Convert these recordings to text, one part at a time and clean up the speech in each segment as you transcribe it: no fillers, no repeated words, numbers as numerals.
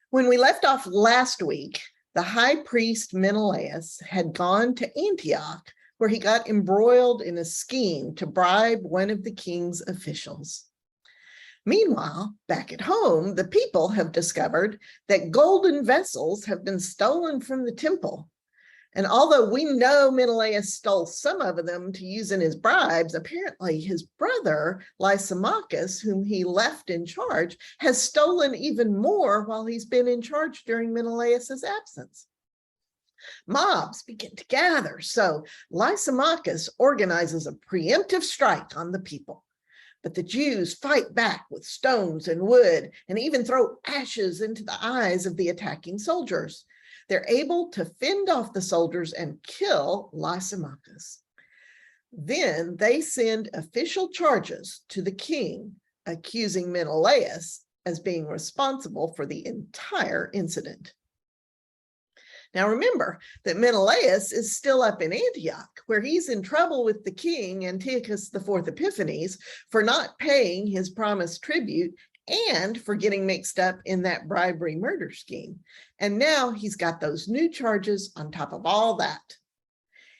When we left off last week, the high priest Menelaus had gone to Antioch, where he got embroiled in a scheme to bribe one of the king's officials. Meanwhile, back at home, the people have discovered that golden vessels have been stolen from the temple. And although we know Menelaus stole some of them to use in his bribes, apparently his brother, Lysimachus, whom he left in charge, has stolen even more while he's been in charge during Menelaus's absence. Mobs begin to gather, so Lysimachus organizes a preemptive strike on the people. But the Jews fight back with stones and wood and even throw ashes into the eyes of the attacking soldiers. They're able to fend off the soldiers and kill Lysimachus. Then they send official charges to the king, accusing Menelaus as being responsible for the entire incident. Now remember that Menelaus is still up in Antioch, where he's in trouble with the king, Antiochus IV Epiphanes, for not paying his promised tribute and for getting mixed up in that bribery murder scheme. And now he's got those new charges on top of all that.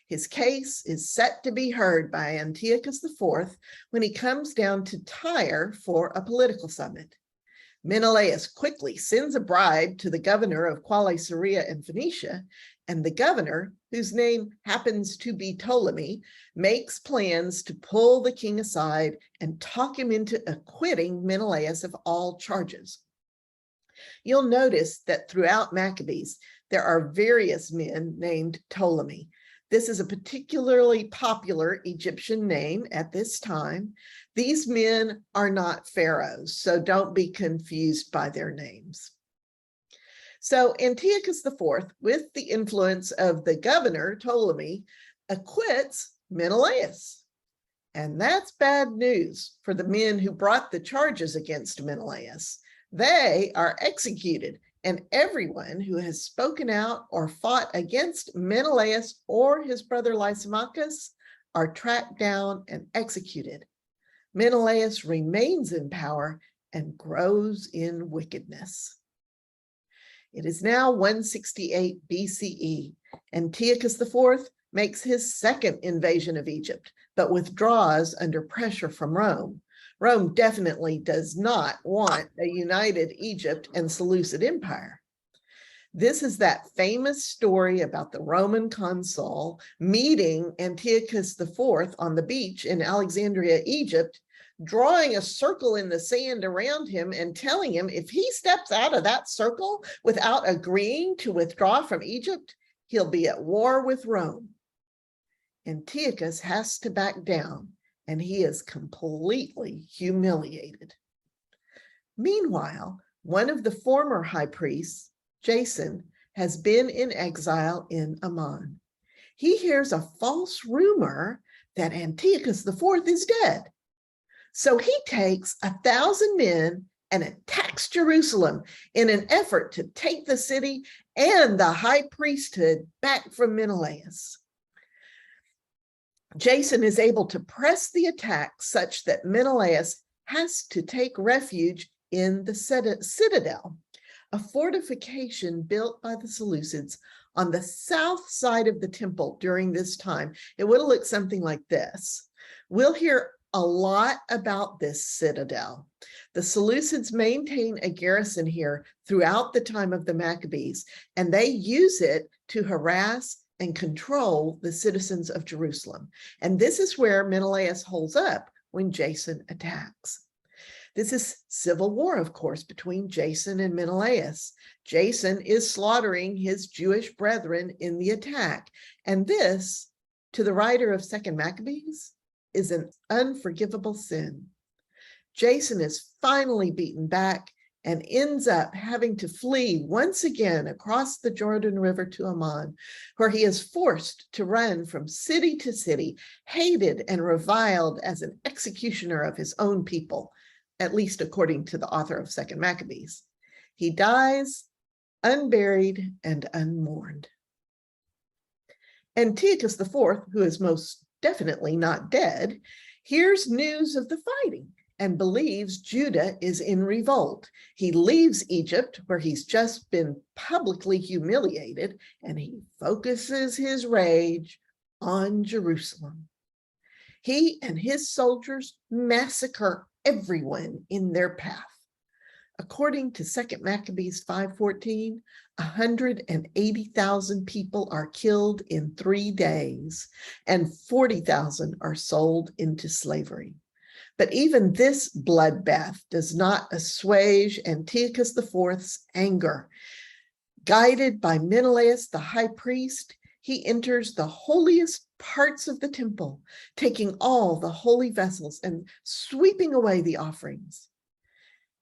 His case is set to be heard by Antiochus IV when he comes down to Tyre for a political summit. Menelaus quickly sends a bribe to the governor of Syria and Phoenicia, and the governor, whose name happens to be Ptolemy, makes plans to pull the king aside and talk him into acquitting Menelaus of all charges. You'll notice that throughout Maccabees, there are various men named Ptolemy. This is a particularly popular Egyptian name at this time. These men are not pharaohs, so don't be confused by their names. So Antiochus IV, with the influence of the governor, Ptolemy, acquits Menelaus. And that's bad news for the men who brought the charges against Menelaus. They are executed, and everyone who has spoken out or fought against Menelaus or his brother Lysimachus are tracked down and executed. Menelaus remains in power and grows in wickedness. It is now 168 BCE. Antiochus IV makes his second invasion of Egypt, but withdraws under pressure from Rome. Rome definitely does not want a united Egypt and Seleucid Empire. This is that famous story about the Roman consul meeting Antiochus IV on the beach in Alexandria, Egypt, drawing a circle in the sand around him and telling him if he steps out of that circle without agreeing to withdraw from Egypt, he'll be at war with Rome. Antiochus has to back down, and he is completely humiliated. Meanwhile, one of the former high priests, Jason, has been in exile in Ammon. He hears a false rumor that Antiochus IV is dead. So he takes 1,000 men and attacks Jerusalem in an effort to take the city and the high priesthood back from Menelaus. Jason is able to press the attack such that Menelaus has to take refuge in the Citadel, a fortification built by the Seleucids on the south side of the temple during this time. It would have looked something like this. We'll hear a lot about this citadel. The Seleucids maintain a garrison here throughout the time of the Maccabees, and they use it to harass and control the citizens of Jerusalem. And this is where Menelaus holds up when Jason attacks. This is civil war, of course, between Jason and Menelaus. Jason is slaughtering his Jewish brethren in the attack. And this, to the writer of 2nd Maccabees, is an unforgivable sin. Jason is finally beaten back and ends up having to flee once again across the Jordan River to Ammon, where he is forced to run from city to city, hated and reviled as an executioner of his own people, at least according to the author of 2nd Maccabees. He dies unburied and unmourned. Antiochus IV, who is most definitely not dead, hears news of the fighting and believes Judah is in revolt. He leaves Egypt, where he's just been publicly humiliated, and he focuses his rage on Jerusalem. He and his soldiers massacre everyone in their path. According to 2 Maccabees 5:14, 180,000 people are killed in 3 days, and 40,000 are sold into slavery. But even this bloodbath does not assuage Antiochus IV's anger. Guided by Menelaus, the high priest, he enters the holiest parts of the temple, taking all the holy vessels and sweeping away the offerings.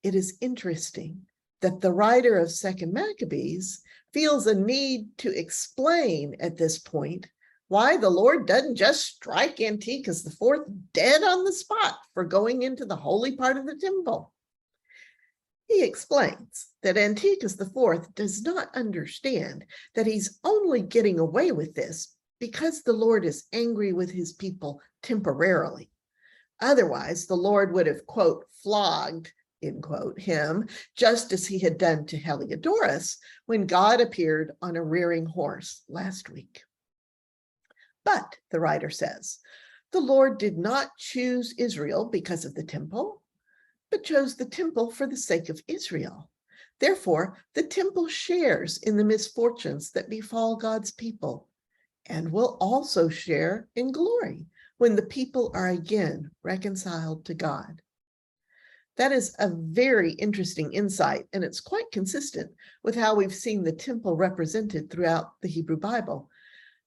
It is interesting that the writer of 2 Maccabees feels a need to explain at this point why the Lord doesn't just strike Antiochus IV dead on the spot for going into the holy part of the temple. He explains that Antiochus IV does not understand that he's only getting away with this because the Lord is angry with his people temporarily. Otherwise, the Lord would have, quote, flogged, end quote, him, just as he had done to Heliodorus when God appeared on a rearing horse last week. But, the writer says, the Lord did not choose Israel because of the temple, but chose the temple for the sake of Israel. Therefore, the temple shares in the misfortunes that befall God's people, and will also share in glory when the people are again reconciled to God. That is a very interesting insight, and it's quite consistent with how we've seen the temple represented throughout the Hebrew Bible.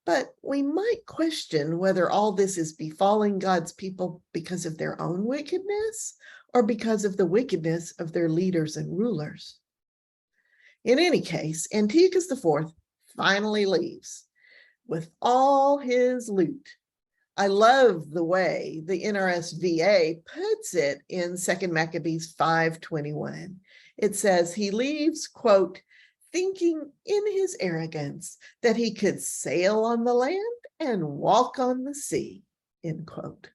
But we might question whether all this is befalling God's people because of their own wickedness or because of the wickedness of their leaders and rulers. In any case, Antiochus IV finally leaves with all his loot. I love the way the NRSVA puts it in 2 Maccabees 5:21. It says he leaves, quote, thinking in his arrogance that he could sail on the land and walk on the sea, end quote.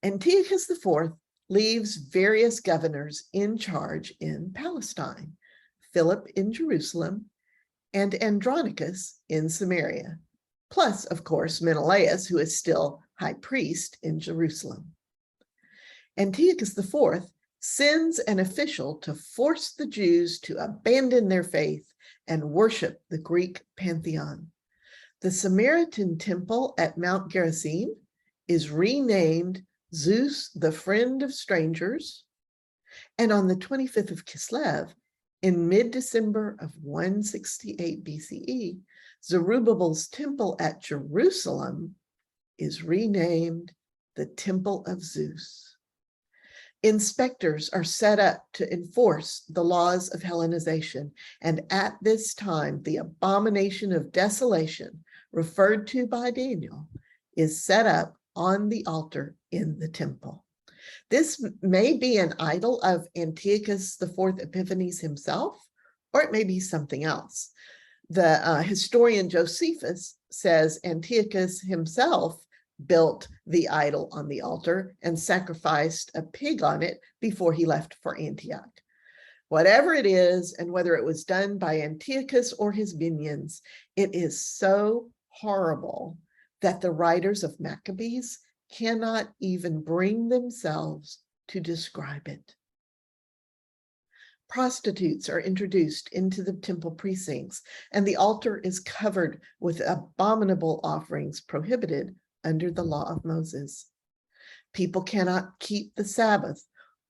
Antiochus IV leaves various governors in charge in Palestine, Philip in Jerusalem, and Andronicus in Samaria, plus, of course, Menelaus, who is still high priest in Jerusalem. Antiochus IV sends an official to force the Jews to abandon their faith and worship the Greek pantheon. The Samaritan temple at Mount Gerizim is renamed Zeus, the friend of strangers, and on the 25th of Kislev, in mid-December of 168 BCE, Zerubbabel's temple at Jerusalem is renamed the Temple of Zeus. Inspectors are set up to enforce the laws of Hellenization, and at this time, the abomination of desolation, referred to by Daniel, is set up on the altar in the temple. This may be an idol of Antiochus IV Epiphanes himself, or it may be something else. The historian Josephus says Antiochus himself built the idol on the altar and sacrificed a pig on it before he left for Antioch. Whatever it is, and whether it was done by Antiochus or his minions, it is so horrible that the writers of Maccabees cannot even bring themselves to describe it. Prostitutes are introduced into the temple precincts, and the altar is covered with abominable offerings prohibited under the law of Moses. People cannot keep the Sabbath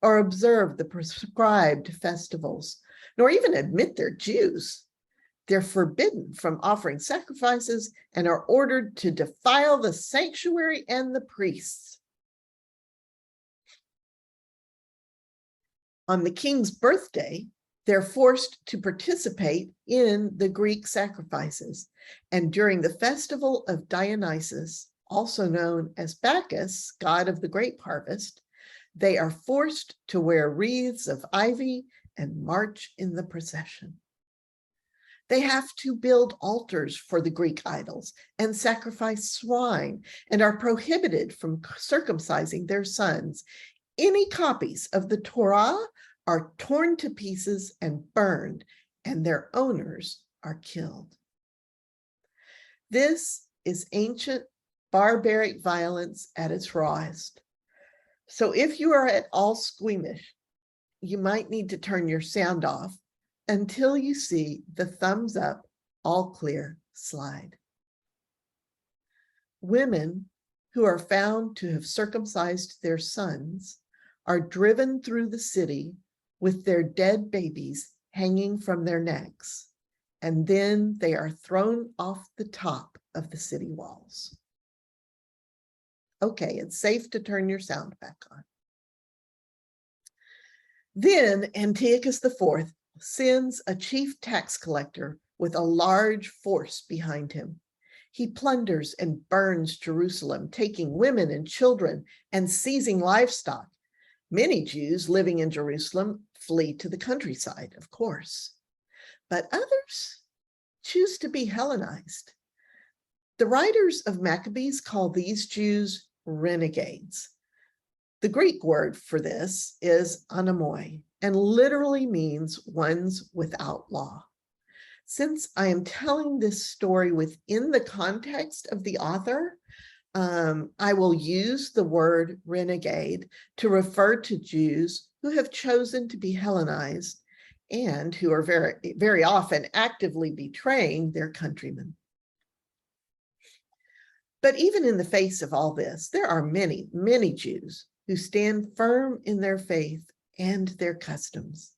or observe the prescribed festivals, nor even admit they're Jews. They're forbidden from offering sacrifices and are ordered to defile the sanctuary and the priests. On the king's birthday, they're forced to participate in the Greek sacrifices. And during the festival of Dionysus, also known as Bacchus, god of the grape harvest, they are forced to wear wreaths of ivy and march in the procession. They have to build altars for the Greek idols and sacrifice swine, and are prohibited from circumcising their sons, Any copies of the Torah are torn to pieces and burned, and their owners are killed. This is ancient barbaric violence at its rawest. So if you are at all squeamish, you might need to turn your sound off until you see the thumbs up, all clear slide. Women who are found to have circumcised their sons are driven through the city with their dead babies hanging from their necks, and then they are thrown off the top of the city walls. Okay, it's safe to turn your sound back on. Then Antiochus IV sends a chief tax collector with a large force behind him. He plunders and burns Jerusalem, taking women and children and seizing livestock. Many Jews living in Jerusalem flee to the countryside, of course, but others choose to be Hellenized. The writers of Maccabees call these Jews renegades. The Greek word for this is anomoi, and literally means ones without law. Since I am telling this story within the context of the author, I will use the word renegade to refer to Jews who have chosen to be Hellenized and who are very, very often actively betraying their countrymen. But even in the face of all this, there are many, many Jews who stand firm in their faith and their customs.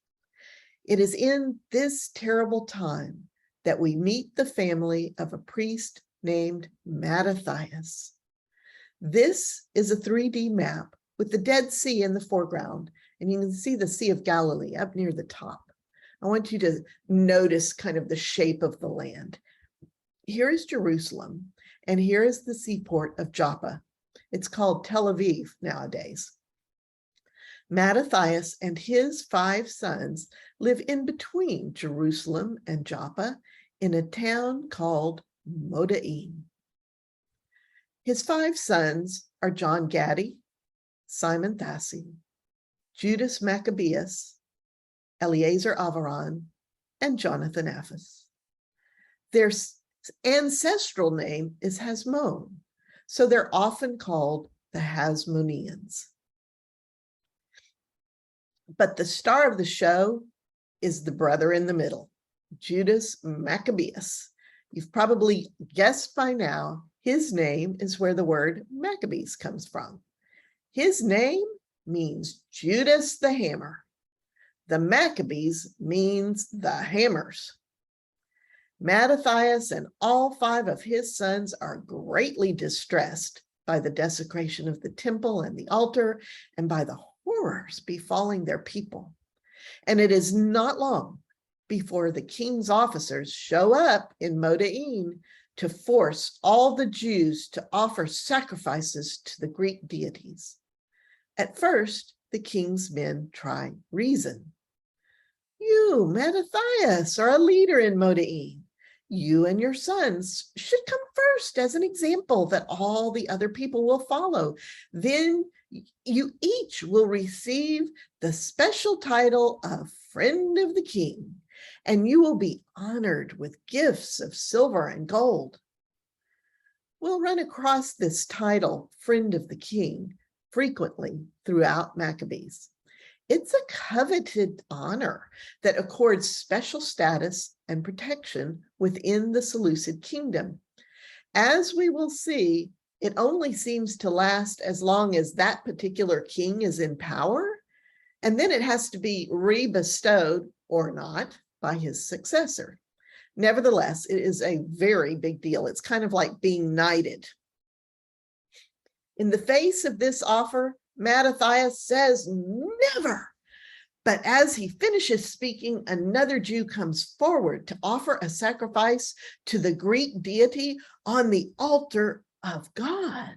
It is in this terrible time that we meet the family of a priest named Mattathias. This is a 3D map with the Dead Sea in the foreground, and you can see the Sea of Galilee up near the top. I want you to notice kind of the shape of the land. Here is Jerusalem, and here is the seaport of Joppa. It's called Tel Aviv nowadays. Mattathias and his 5 sons live in between Jerusalem and Joppa in a town called Modain. His 5 sons are John Gaddi, Simon Thassi, Judas Maccabeus, Eleazar Avaran, and Jonathan Apphus. Their ancestral name is Hasmone, so they're often called the Hasmoneans. But the star of the show is the brother in the middle, Judas Maccabeus. You've probably guessed by now, his name is where the word Maccabees comes from. His name means Judas the Hammer. The Maccabees means the hammers. Mattathias and all 5 of his sons are greatly distressed by the desecration of the temple and the altar and by the horrors befalling their people. And it is not long before the king's officers show up in Modain to force all the Jews to offer sacrifices to the Greek deities. At first, the king's men try reason. You, Mattathias, are a leader in Modain. You and your sons should come first as an example that all the other people will follow. Then you each will receive the special title of Friend of the King, and you will be honored with gifts of silver and gold. We'll run across this title, Friend of the King, frequently throughout Maccabees. It's a coveted honor that accords special status and protection within the Seleucid kingdom. As we will see, it only seems to last as long as that particular king is in power, and then it has to be rebestowed or not by his successor. Nevertheless, it is a very big deal. It's kind of like being knighted. In the face of this offer, Mattathias says, never. But as he finishes speaking, another Jew comes forward to offer a sacrifice to the Greek deity on the altar of God.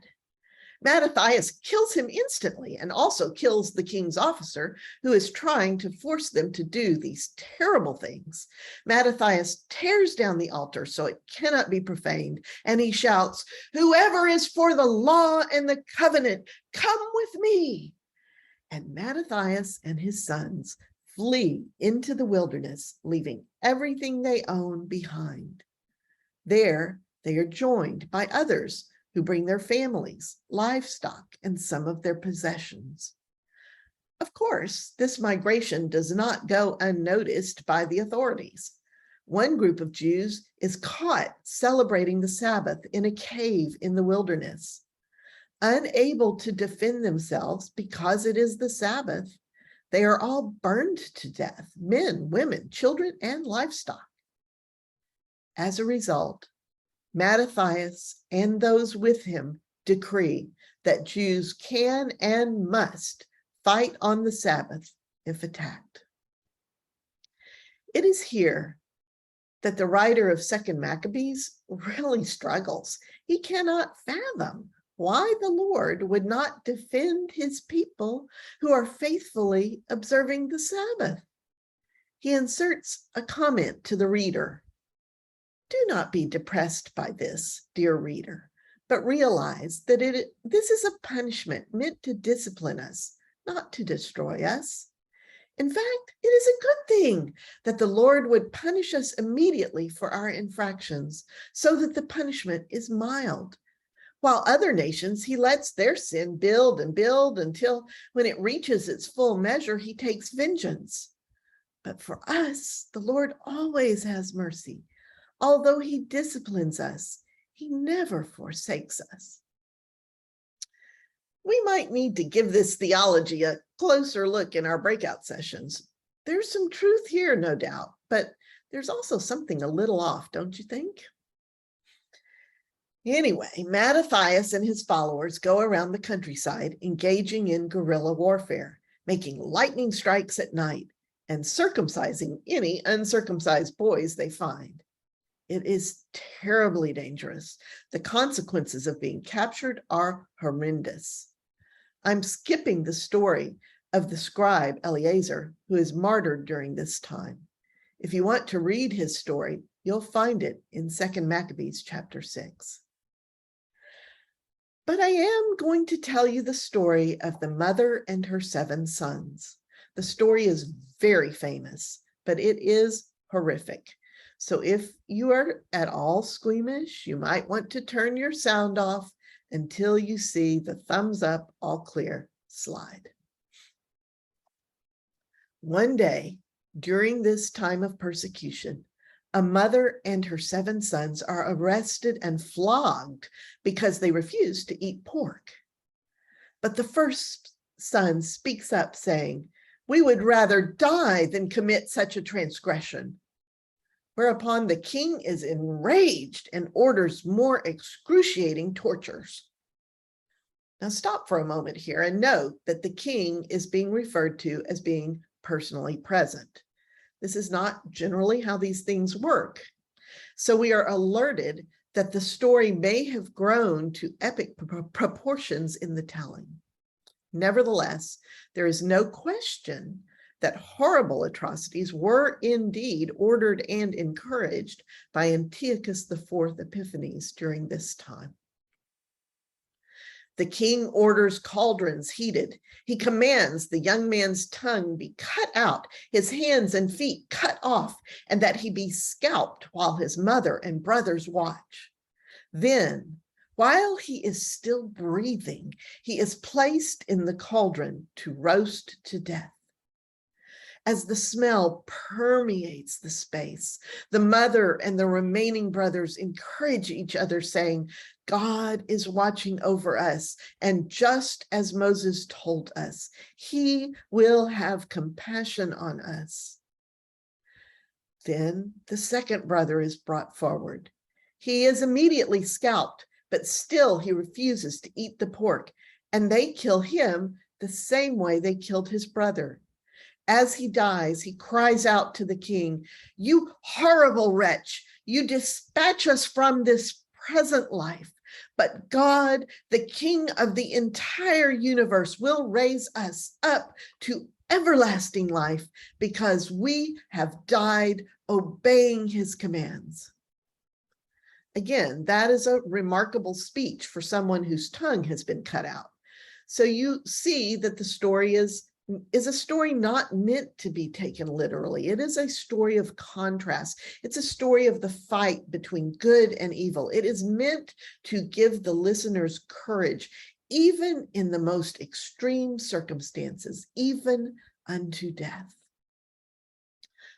Mattathias kills him instantly and also kills the king's officer who is trying to force them to do these terrible things. Mattathias tears down the altar so it cannot be profaned, and he shouts, "Whoever is for the law and the covenant, come with me." And Mattathias and his sons flee into the wilderness, leaving everything they own behind. There, they are joined by others who bring their families, livestock, and some of their possessions. Of course, this migration does not go unnoticed by the authorities. One group of Jews is caught celebrating the Sabbath in a cave in the wilderness. Unable to defend themselves because it is the Sabbath, they are all burned to death, men, women, children, and livestock. As a result, Mattathias and those with him decree that Jews can and must fight on the Sabbath if attacked. It is here that the writer of 2 Maccabees really struggles. He cannot fathom why the Lord would not defend his people who are faithfully observing the Sabbath. He inserts a comment to the reader. Do not be depressed by this, dear reader, but realize that this is a punishment meant to discipline us, not to destroy us. In fact, it is a good thing that the Lord would punish us immediately for our infractions, so that the punishment is mild. While other nations, he lets their sin build and build until when it reaches its full measure, he takes vengeance. But for us, the Lord always has mercy. Although he disciplines us, he never forsakes us. We might need to give this theology a closer look in our breakout sessions. There's some truth here, no doubt, but there's also something a little off, don't you think? Anyway, Mattathias and his followers go around the countryside engaging in guerrilla warfare, making lightning strikes at night and circumcising any uncircumcised boys they find. It is terribly dangerous. The consequences of being captured are horrendous. I'm skipping the story of the scribe Eleazar, who is martyred during this time. If you want to read his story, you'll find it in 2 Maccabees chapter 6. But I am going to tell you the story of the mother and her 7 sons. The story is very famous, but it is horrific. So if you are at all squeamish, you might want to turn your sound off until you see the thumbs up all clear slide. One day, during this time of persecution, a mother and her 7 sons are arrested and flogged because they refuse to eat pork. But the first son speaks up saying, "We would rather die than commit such a transgression." Whereupon the king is enraged and orders more excruciating tortures. Now stop for a moment here and note that the king is being referred to as being personally present. This is not generally how these things work. So we are alerted that the story may have grown to epic proportions in the telling. Nevertheless, there is no question that horrible atrocities were indeed ordered and encouraged by Antiochus IV Epiphanes during this time. The king orders cauldrons heated. He commands the young man's tongue be cut out, his hands and feet cut off, and that he be scalped while his mother and brothers watch. Then, while he is still breathing, he is placed in the cauldron to roast to death. As the smell permeates the space, the mother and the remaining brothers encourage each other, saying, "God is watching over us, and just as Moses told us, he will have compassion on us." Then the second brother is brought forward. He is immediately scalped, but still he refuses to eat the pork, and they kill him the same way they killed his brother. As he dies, he cries out to the king, "You horrible wretch, you dispatch us from this present life, but God, the King of the entire universe, will raise us up to everlasting life because we have died obeying his commands." Again, that is a remarkable speech for someone whose tongue has been cut out. So you see that the story is a story not meant to be taken literally. It is a story of contrast. It's a story of the fight between good and evil. It is meant to give the listeners courage, even in the most extreme circumstances, even unto death.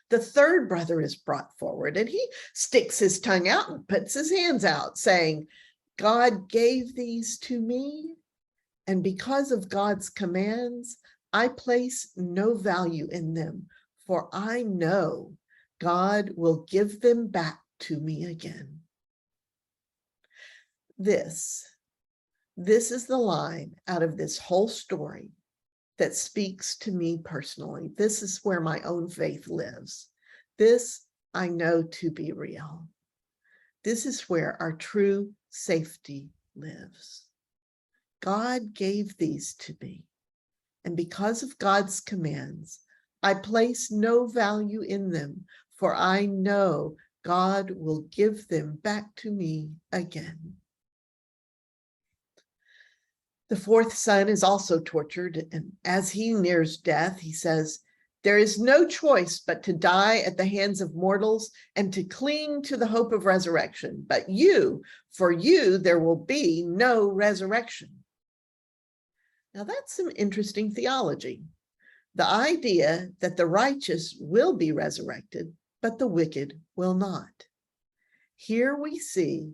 The third brother is brought forward, and he sticks his tongue out and puts his hands out, saying, God gave these to me, and because of God's commands, I place no value in them, for I know God will give them back to me again. This is the line out of this whole story that speaks to me personally. This is where my own faith lives. This I know to be real. This is where our true safety lives. God gave these to me, and because of God's commands, I place no value in them, for I know God will give them back to me again. The fourth son is also tortured, and as he nears death, he says, there is no choice but to die at the hands of mortals and to cling to the hope of resurrection. But for you, there will be no resurrection. Now that's some interesting theology. The idea that the righteous will be resurrected, but the wicked will not. Here we see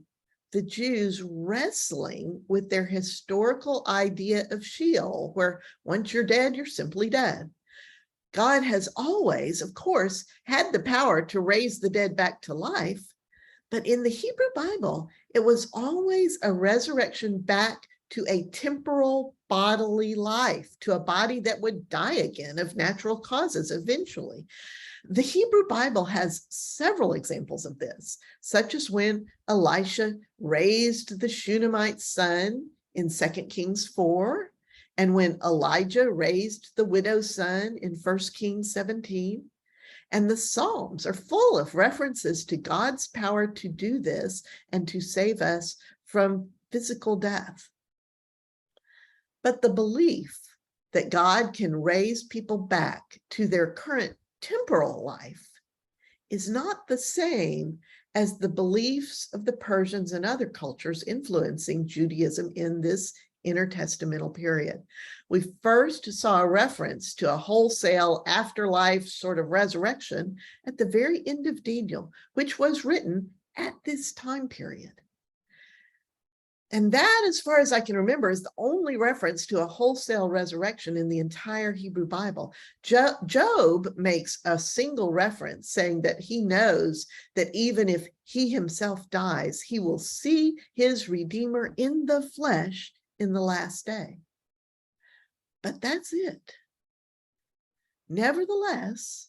the Jews wrestling with their historical idea of Sheol, where once you're dead, you're simply dead. God has always, of course, had the power to raise the dead back to life, but in the Hebrew Bible, it was always a resurrection back to a temporal bodily life, to a body that would die again of natural causes eventually. The Hebrew Bible has several examples of this, such as when Elisha raised the Shunammite's son in 2 Kings 4, and when Elijah raised the widow's son in 1 Kings 17. And the Psalms are full of references to God's power to do this and to save us from physical death. But the belief that God can raise people back to their current temporal life is not the same as the beliefs of the Persians and other cultures influencing Judaism in this intertestamental period. We first saw a reference to a wholesale afterlife sort of resurrection at the very end of Daniel, which was written at this time period. And that, as far as I can remember, is the only reference to a wholesale resurrection in the entire Hebrew Bible. Job makes a single reference saying that he knows that even if he himself dies, he will see his Redeemer in the flesh in the last day. But that's it. Nevertheless,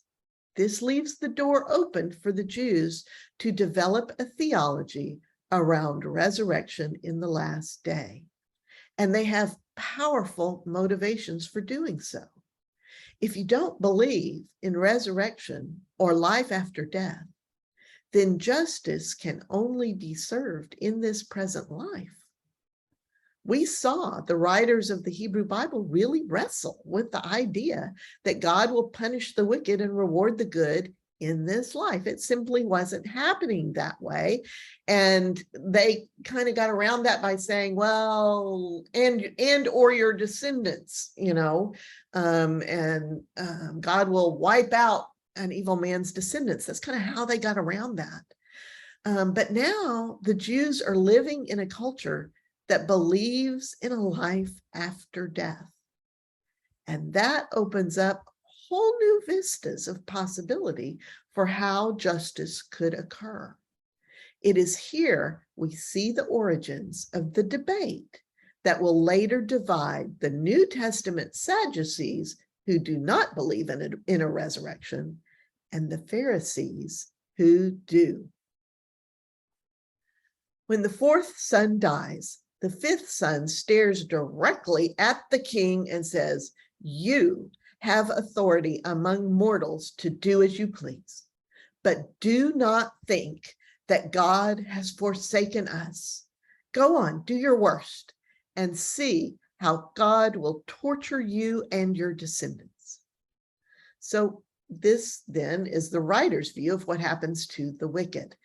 this leaves the door open for the Jews to develop a theology around resurrection in the last day. And they have powerful motivations for doing so. If you don't believe in resurrection or life after death, then justice can only be served in this present life. We saw the writers of the Hebrew Bible really wrestle with the idea that God will punish the wicked and reward the good in this life. It simply wasn't happening that way. And they kind of got around that by saying, well, and or your descendants, God will wipe out an evil man's descendants. That's kind of how they got around that. But now the Jews are living in a culture that believes in a life after death. And that opens up whole new vistas of possibility for how justice could occur. It is here we see the origins of the debate that will later divide the New Testament Sadducees, who do not believe in a resurrection, and the Pharisees, who do. When the fourth son dies, the fifth son stares directly at the king and says, "You have authority among mortals to do as you please, but do not think that God has forsaken us. Go on, do your worst, and see how God will torture you and your descendants. So this then is the writer's view of what happens to the wicked.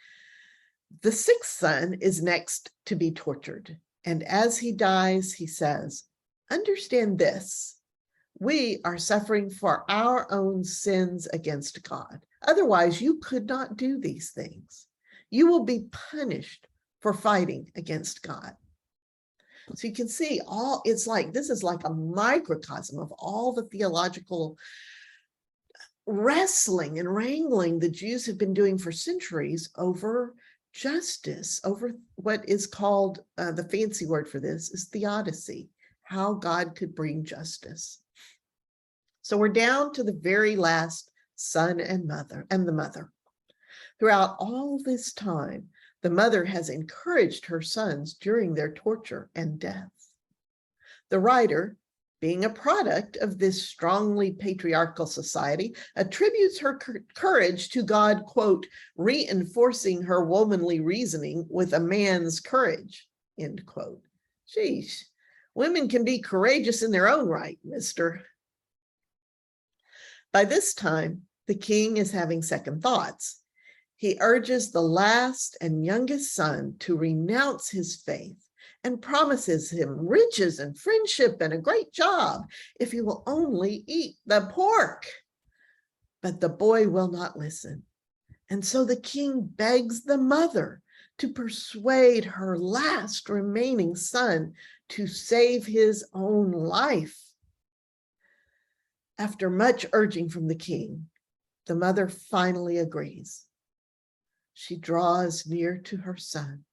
The sixth son is next to be tortured. And as he dies, he says, understand this, we are suffering for our own sins against God. Otherwise, you could not do these things. You will be punished for fighting against God. So you can see this is like a microcosm of all the theological wrestling and wrangling the Jews have been doing for centuries over justice, over what is called, the fancy word for this is theodicy, how God could bring justice. So we're down to the very last son and the mother. Throughout all this time, the mother has encouraged her sons during their torture and death. The writer, being a product of this strongly patriarchal society, attributes her courage to God, quote, reinforcing her womanly reasoning with a man's courage, end quote. Sheesh, women can be courageous in their own right, mister. By this time, the king is having second thoughts. He urges the last and youngest son to renounce his faith and promises him riches and friendship and a great job if he will only eat the pork. But the boy will not listen. And so the king begs the mother to persuade her last remaining son to save his own life. After much urging from the king, the mother finally agrees. She draws near to her son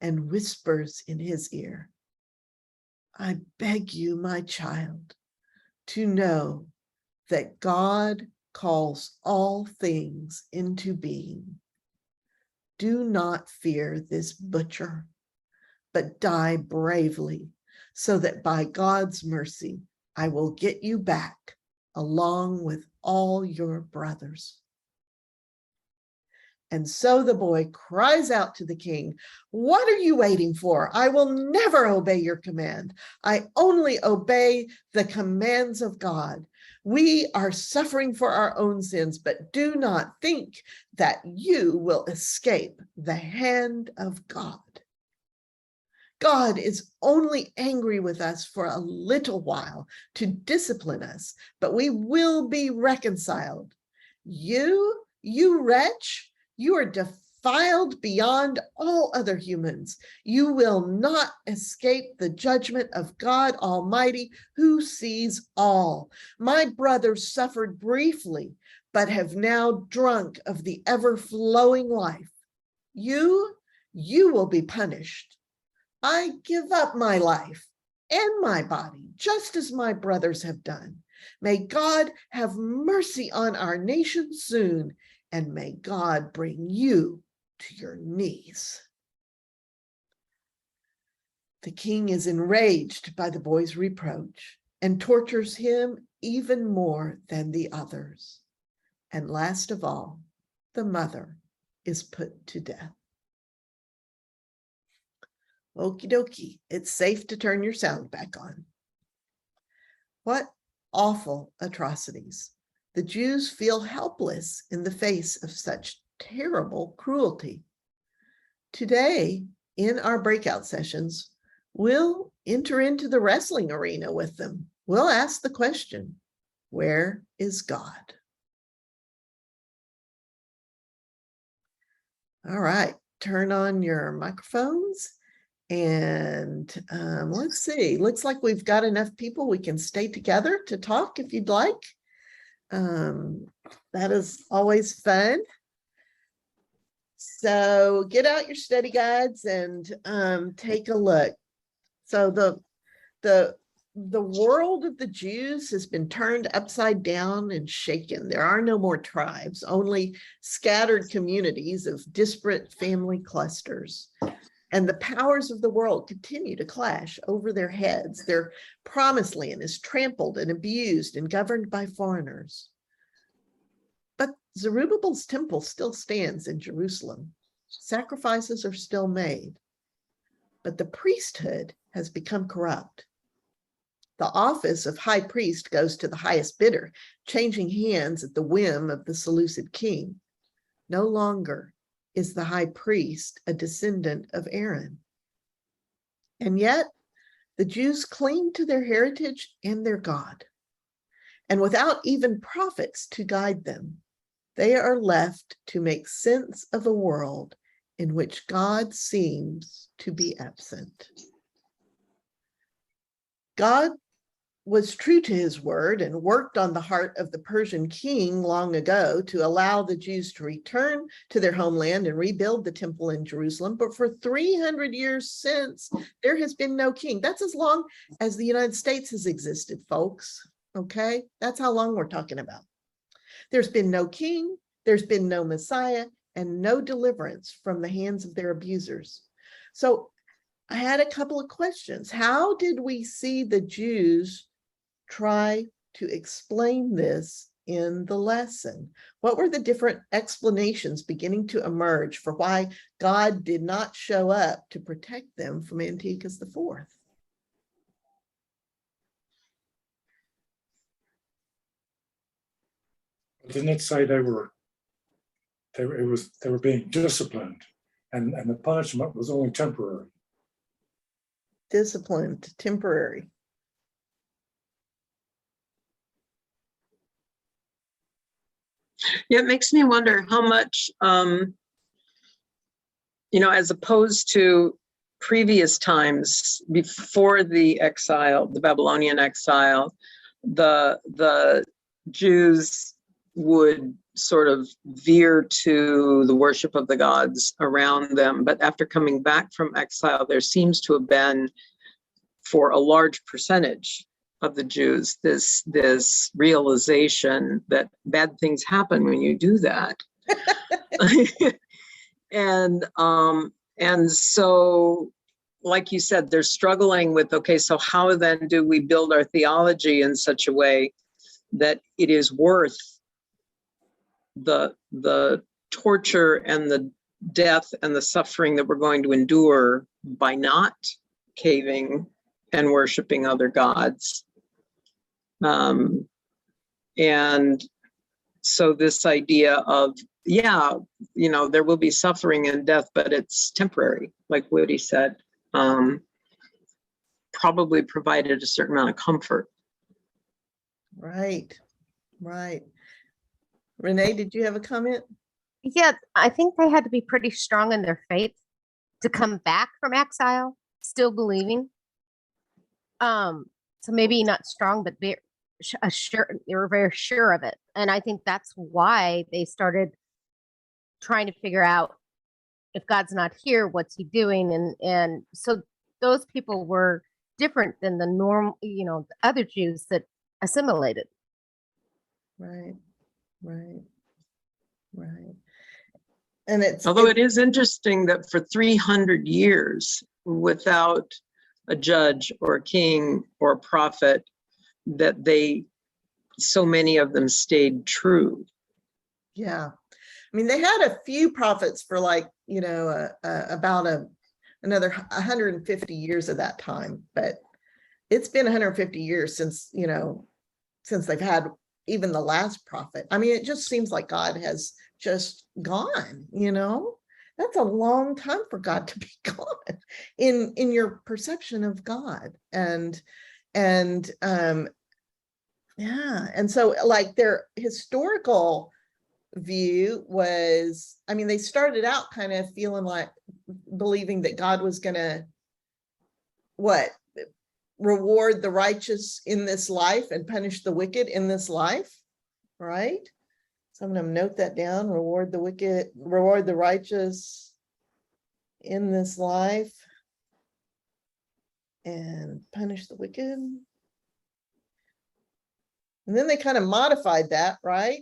and whispers in his ear, I beg you, my child, to know that God calls all things into being. Do not fear this butcher, but die bravely, so that by God's mercy, I will get you back along with all your brothers. And so the boy cries out to the king, what are you waiting for? I will never obey your command. I only obey the commands of God. We are suffering for our own sins, but do not think that you will escape the hand of God. God is only angry with us for a little while to discipline us, but we will be reconciled. You wretch, you are defiled beyond all other humans. You will not escape the judgment of God Almighty, who sees all. My brothers suffered briefly, but have now drunk of the ever-flowing life. You will be punished. I give up my life and my body, just as my brothers have done. May God have mercy on our nation soon, and may God bring you to your knees. The king is enraged by the boy's reproach and tortures him even more than the others. And last of all, the mother is put to death. Okie dokie, it's safe to turn your sound back on. What awful atrocities. The Jews feel helpless in the face of such terrible cruelty. Today, in our breakout sessions, we'll enter into the wrestling arena with them. We'll ask the question, where is God? All right, turn on your microphones. And let's see, looks like we've got enough people. We can stay together to talk if you'd like. That is always fun. So get out your study guides and take a look. So the world of the Jews has been turned upside down and shaken. There are no more tribes, only scattered communities of disparate family clusters. And the powers of the world continue to clash over their heads. Their promised land is trampled and abused and governed by foreigners. But Zerubbabel's temple still stands in Jerusalem. Sacrifices are still made. But the priesthood has become corrupt. The office of high priest goes to the highest bidder, changing hands at the whim of the Seleucid king. No longer is the high priest a descendant of Aaron. And yet, the Jews cling to their heritage and their God. And without even prophets to guide them, they are left to make sense of a world in which God seems to be absent. God was true to his word and worked on the heart of the Persian king long ago to allow the Jews to return to their homeland and rebuild the temple in Jerusalem. But for 300 years since, there has been no king. That's as long as the United States has existed, folks. Okay, that's how long we're talking about. There's been no king, there's been no Messiah, and no deliverance from the hands of their abusers. So I had a couple of questions. How did we see the Jews try to explain this in the lesson? What were the different explanations beginning to emerge for why God did not show up to protect them from Antiochus IV? Didn't it say they were being disciplined, and the punishment was only temporary? Disciplined, temporary. Yeah, it makes me wonder how much, as opposed to previous times before the exile, the Babylonian exile, the Jews would sort of veer to the worship of the gods around them. But after coming back from exile, there seems to have been, for a large percentage of the Jews, this realization that bad things happen when you do that. And so, like you said, they're struggling with, okay, so how then do we build our theology in such a way that it is worth the torture and the death and the suffering that we're going to endure by not caving and worshiping other gods? And so this idea of, there will be suffering and death, but it's temporary, like Woody said, probably provided a certain amount of comfort. Right. Renee, did you have a comment? Yeah, I think they had to be pretty strong in their faith to come back from exile, still believing. So maybe not strong, but very sure. They were very sure of it, and I think that's why they started trying to figure out, if God's not here, what's he doing? And so those people were different than the normal, the other Jews that assimilated. Right. And although it is interesting that for 300 years, without a judge or a king or a prophet, that so many of them stayed true. Yeah. I mean, they had a few prophets for about another 150 years of that time, but it's been 150 years since they've had even the last prophet. I mean, it just seems like God has just gone, That's a long time for God to be gone in your perception of God. And so like their historical view was, they started out kind of feeling like believing that God was gonna reward the righteous in this life and punish the wicked in this life, right? So I'm going to note that down: reward the righteous in this life and punish the wicked. And then they kind of modified that, right?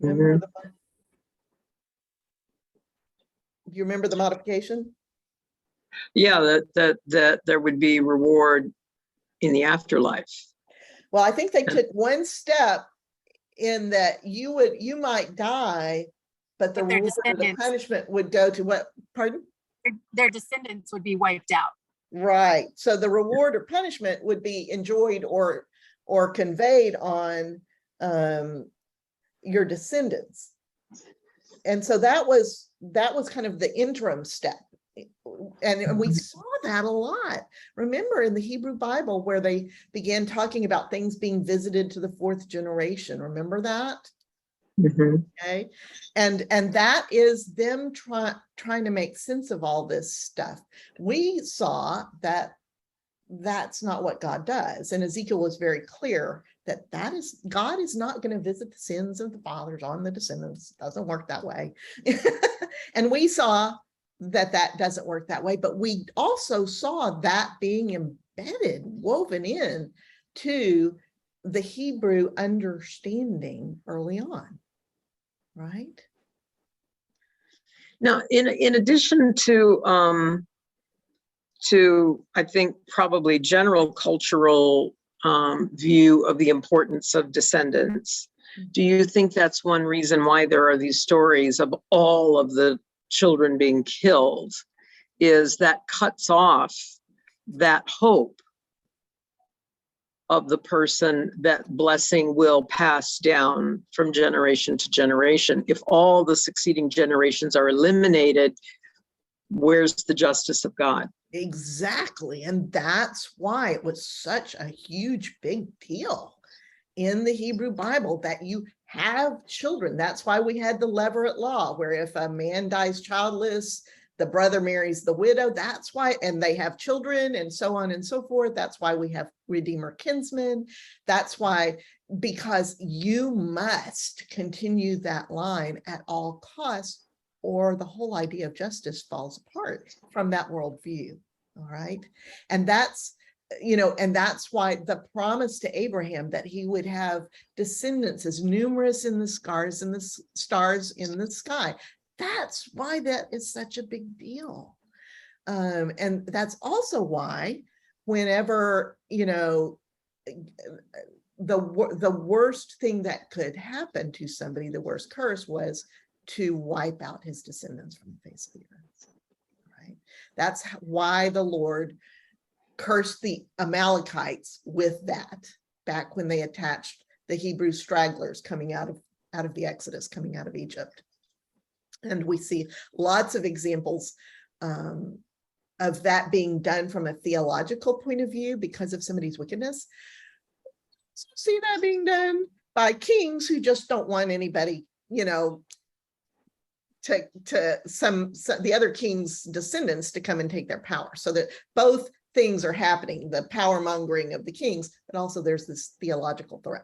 Do you remember the modification? Yeah, that there would be reward in the afterlife. Well, I think they took one step in that you might die, but the reward or the punishment would go to what? Pardon? Their descendants would be wiped out. Right. So the reward or punishment would be enjoyed or conveyed on your descendants. And so that was kind of the interim step. And we saw that a lot. Remember in the Hebrew Bible where they began talking about things being visited to the fourth generation. Remember that? Okay. And that is them trying to make sense of all this stuff. We saw that that's not what God does. And Ezekiel was very clear that God is not going to visit the sins of the fathers on the descendants. It doesn't work that way. And we saw that doesn't work that way, but we also saw that being embedded, woven in to the Hebrew understanding early on, right? Now, in addition to I think probably general cultural view of the importance of descendants, do you think that's one reason why there are these stories of all of the children being killed, is that cuts off that hope of the person that blessing will pass down from generation to generation? If all the succeeding generations are eliminated, where's the justice of God? Exactly. And that's why it was such a huge, big deal in the Hebrew Bible that you have children. That's why we had the Levirate law, where if a man dies childless, the brother marries the widow. That's why, and they have children and so on and so forth. That's why we have Redeemer kinsmen. That's why, because you must continue that line at all costs, or the whole idea of justice falls apart from that worldview. All right. And that's, and that's why the promise to Abraham that he would have descendants as numerous in the stars in the sky. That's why that is such a big deal. And that's also why whenever, the worst thing that could happen to somebody, the worst curse, was to wipe out his descendants from the face of the earth, right? That's why the Lord cursed the Amalekites with that, back when they attached the Hebrew stragglers coming out of the Exodus, coming out of Egypt. And we see lots of examples of that being done from a theological point of view because of somebody's wickedness. See that being done by kings who just don't want anybody, to the other king's descendants to come and take their power. So that both things are happening, the power mongering of the kings, but also there's this theological thread.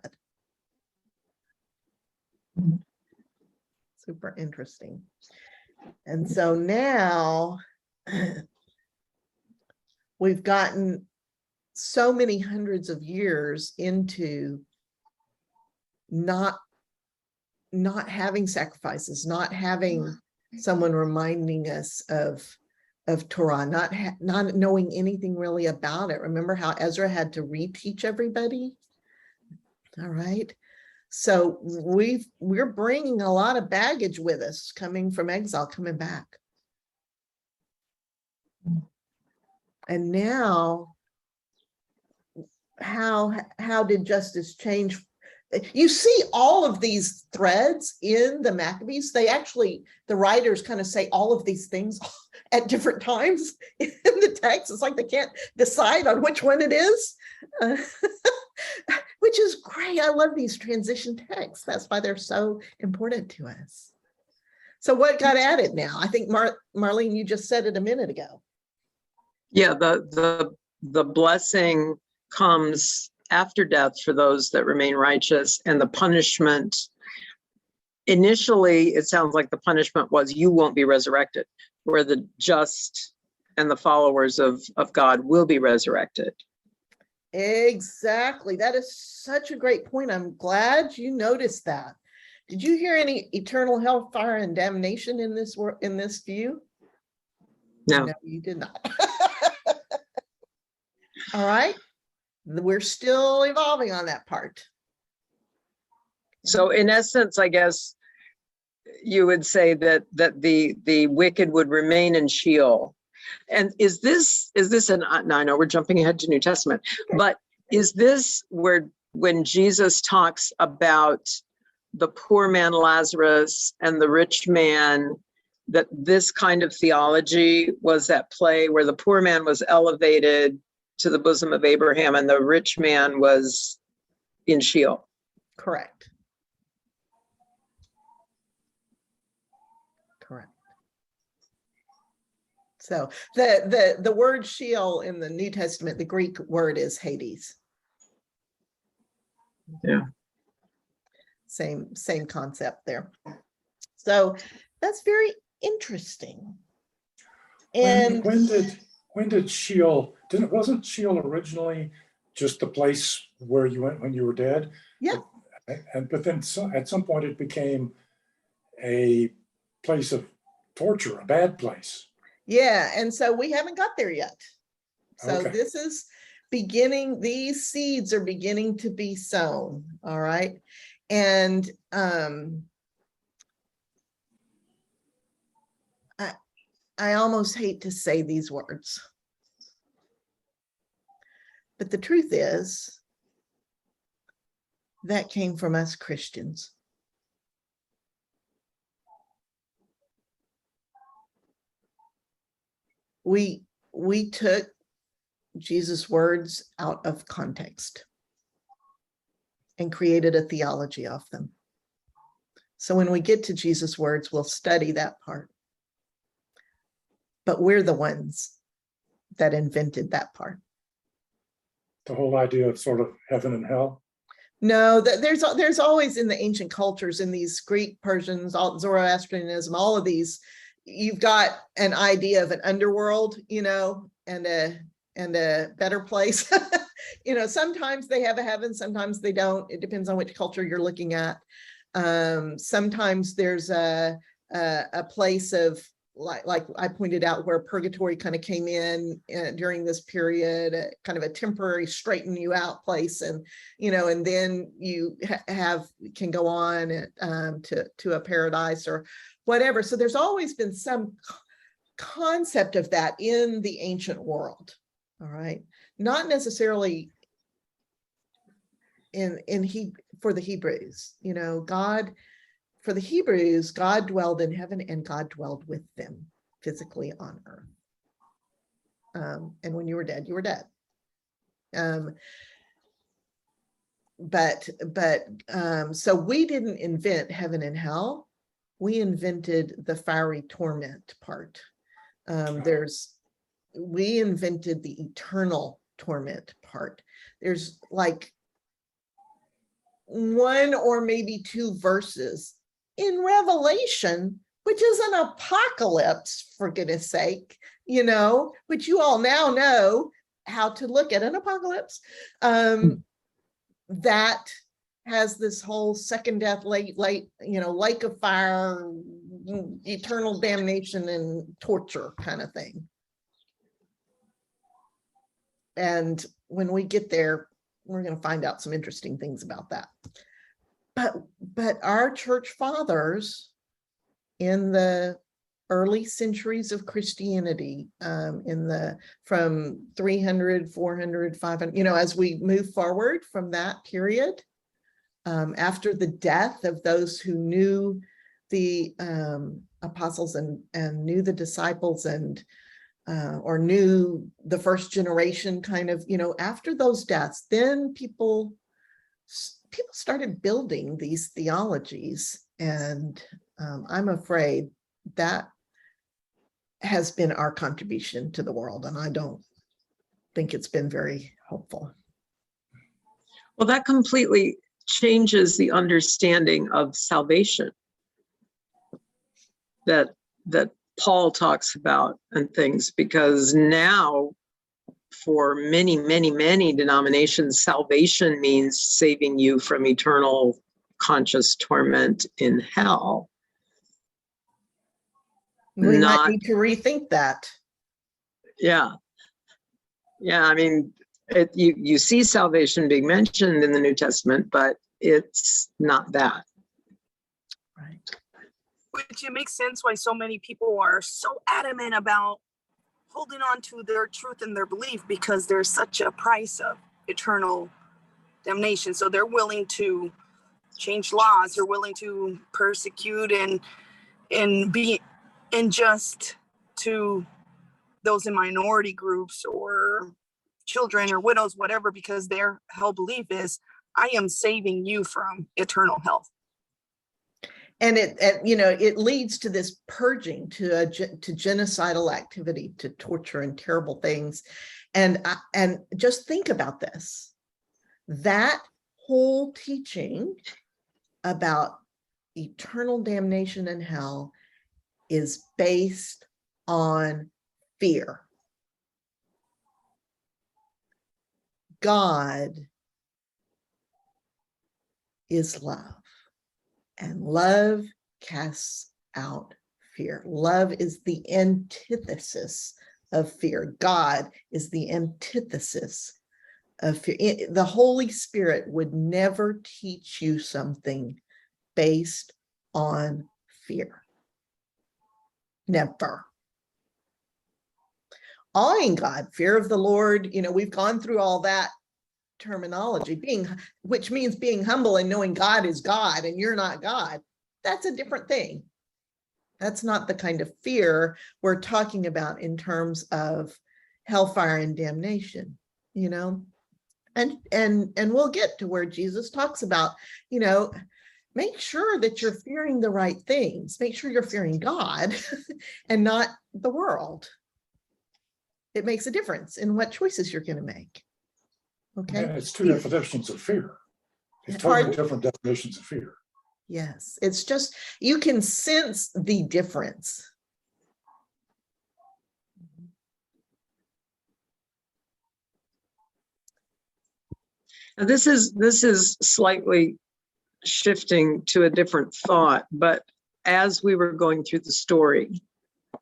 Super interesting. And so now we've gotten so many hundreds of years into not having sacrifices, not having someone reminding us of Torah, not knowing anything really about it. Remember how Ezra had to reteach everybody? All right. So we're bringing a lot of baggage with us coming from exile, coming back. And now, how did justice change? You see all of these threads in the Maccabees. The writers kind of say all of these things at different times in the text. It's like they can't decide on which one it is, which is great. I love these transition texts. That's why they're so important to us. So what got added now? I think Marlene, you just said it a minute ago. Yeah, the blessing comes after death for those that remain righteous, and the punishment, initially it sounds like the punishment was you won't be resurrected, where the just and the followers of God will be resurrected. Exactly. That is such a great point. I'm glad you noticed that. Did you hear any eternal hellfire and damnation in this view? No, you did not. All right. We're still evolving on that part. So in essence, I guess you would say that the wicked would remain in Sheol, And is this now I know we're jumping ahead to New Testament, but is this where when Jesus talks about the poor man Lazarus and the rich man, that this kind of theology was at play, where the poor man was elevated to the bosom of Abraham and the rich man was in Sheol? Correct. Correct. So the word Sheol in the New Testament, the Greek word is Hades. Yeah. Same concept there. So that's very interesting. And when did Sheol, wasn't Sheol originally just the place where you went when you were dead? yeah, But then at some point it became a place of torture, a bad place. yeah, and so we haven't got there yet. So Okay. this is beginning, these seeds are beginning to be sown, all right? And I almost hate to say these words, but the truth is that came from us Christians. We took Jesus' words out of context and created a theology of them. So when we get to Jesus' words, we'll study that part. But we're the ones that invented that part. The whole idea of sort of heaven and hell. No, there's always in the ancient cultures, in these Greek, Persians, all Zoroastrianism, all of these, you've got an idea of an underworld, and a better place. Sometimes they have a heaven, sometimes they don't. It depends on which culture you're looking at. Sometimes there's a place of, like I pointed out, where purgatory kind of came in during this period, kind of a temporary straighten you out place, and and then you can go on to a paradise or whatever. So there's always been some concept of that in the ancient world. All right, not necessarily for the Hebrews. For the Hebrews, God dwelled in heaven and God dwelled with them physically on earth. And when you were dead, you were dead. So we didn't invent heaven and hell. We invented the fiery torment part. We invented the eternal torment part. There's like one or maybe two verses in Revelation, which is an apocalypse, for goodness sake, which you all now know how to look at an apocalypse, that has this whole second death, lake of fire, eternal damnation and torture kind of thing. And when we get there, we're going to find out some interesting things about that. But our church fathers in the early centuries of Christianity, from 300, 400, 500, as we move forward from that period, after the death of those who knew the apostles and knew the disciples or knew the first generation kind of, after those deaths, then people started building these theologies. And I'm afraid that has been our contribution to the world. And I don't think it's been very helpful. Well, that completely changes the understanding of salvation that Paul talks about and things, because now for many, many, many denominations, salvation means saving you from eternal conscious torment in hell. We might need to rethink that. Yeah. I mean, you see salvation being mentioned in the New Testament, but it's not that. Right. Which it makes sense why so many people are so adamant about holding on to their truth and their belief because there's such a price of eternal damnation. So they're willing to change laws, they're willing to persecute and be unjust to those in minority groups or children or widows, whatever, because their whole belief is, I am saving you from eternal hell. And it leads to this purging, to genocidal activity, to torture and terrible things. And just think about this. That whole teaching about eternal damnation and hell is based on fear. God is love, and love casts out fear. Love is the antithesis of fear. God is the antithesis of fear. The Holy Spirit would never teach you something based on fear. Never. Awing God, fear of the Lord, we've gone through all that terminology, which means being humble and knowing God is God and you're not God. That's a different thing. That's not the kind of fear we're talking about in terms of hellfire and damnation, and we'll get to where Jesus talks about, make sure that you're fearing the right things. Make sure you're fearing God and not the world. It makes a difference in what choices you're going to make. Okay. Yeah, it's two definitions of fear. It's totally different definitions of fear. Yes, it's just, you can sense the difference. Now, this is slightly shifting to a different thought, but as we were going through the story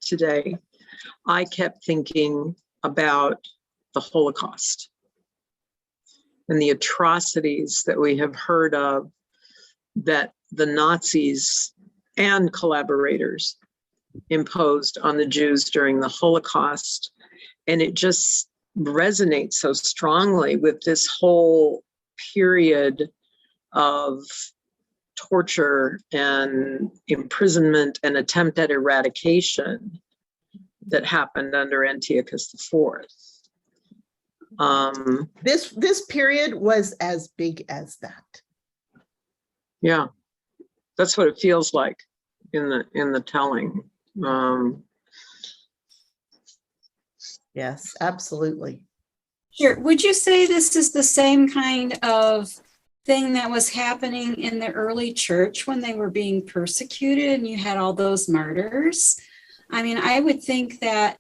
today, I kept thinking about the Holocaust and the atrocities that we have heard of that the Nazis and collaborators imposed on the Jews during the Holocaust. And it just resonates so strongly with this whole period of torture and imprisonment and attempt at eradication that happened under Antiochus IV. This period was as big as that. Yeah, that's what it feels like in the telling. Yes, absolutely. Sure. Would you say this is the same kind of thing that was happening in the early church when they were being persecuted and you had all those martyrs? I mean, I would think that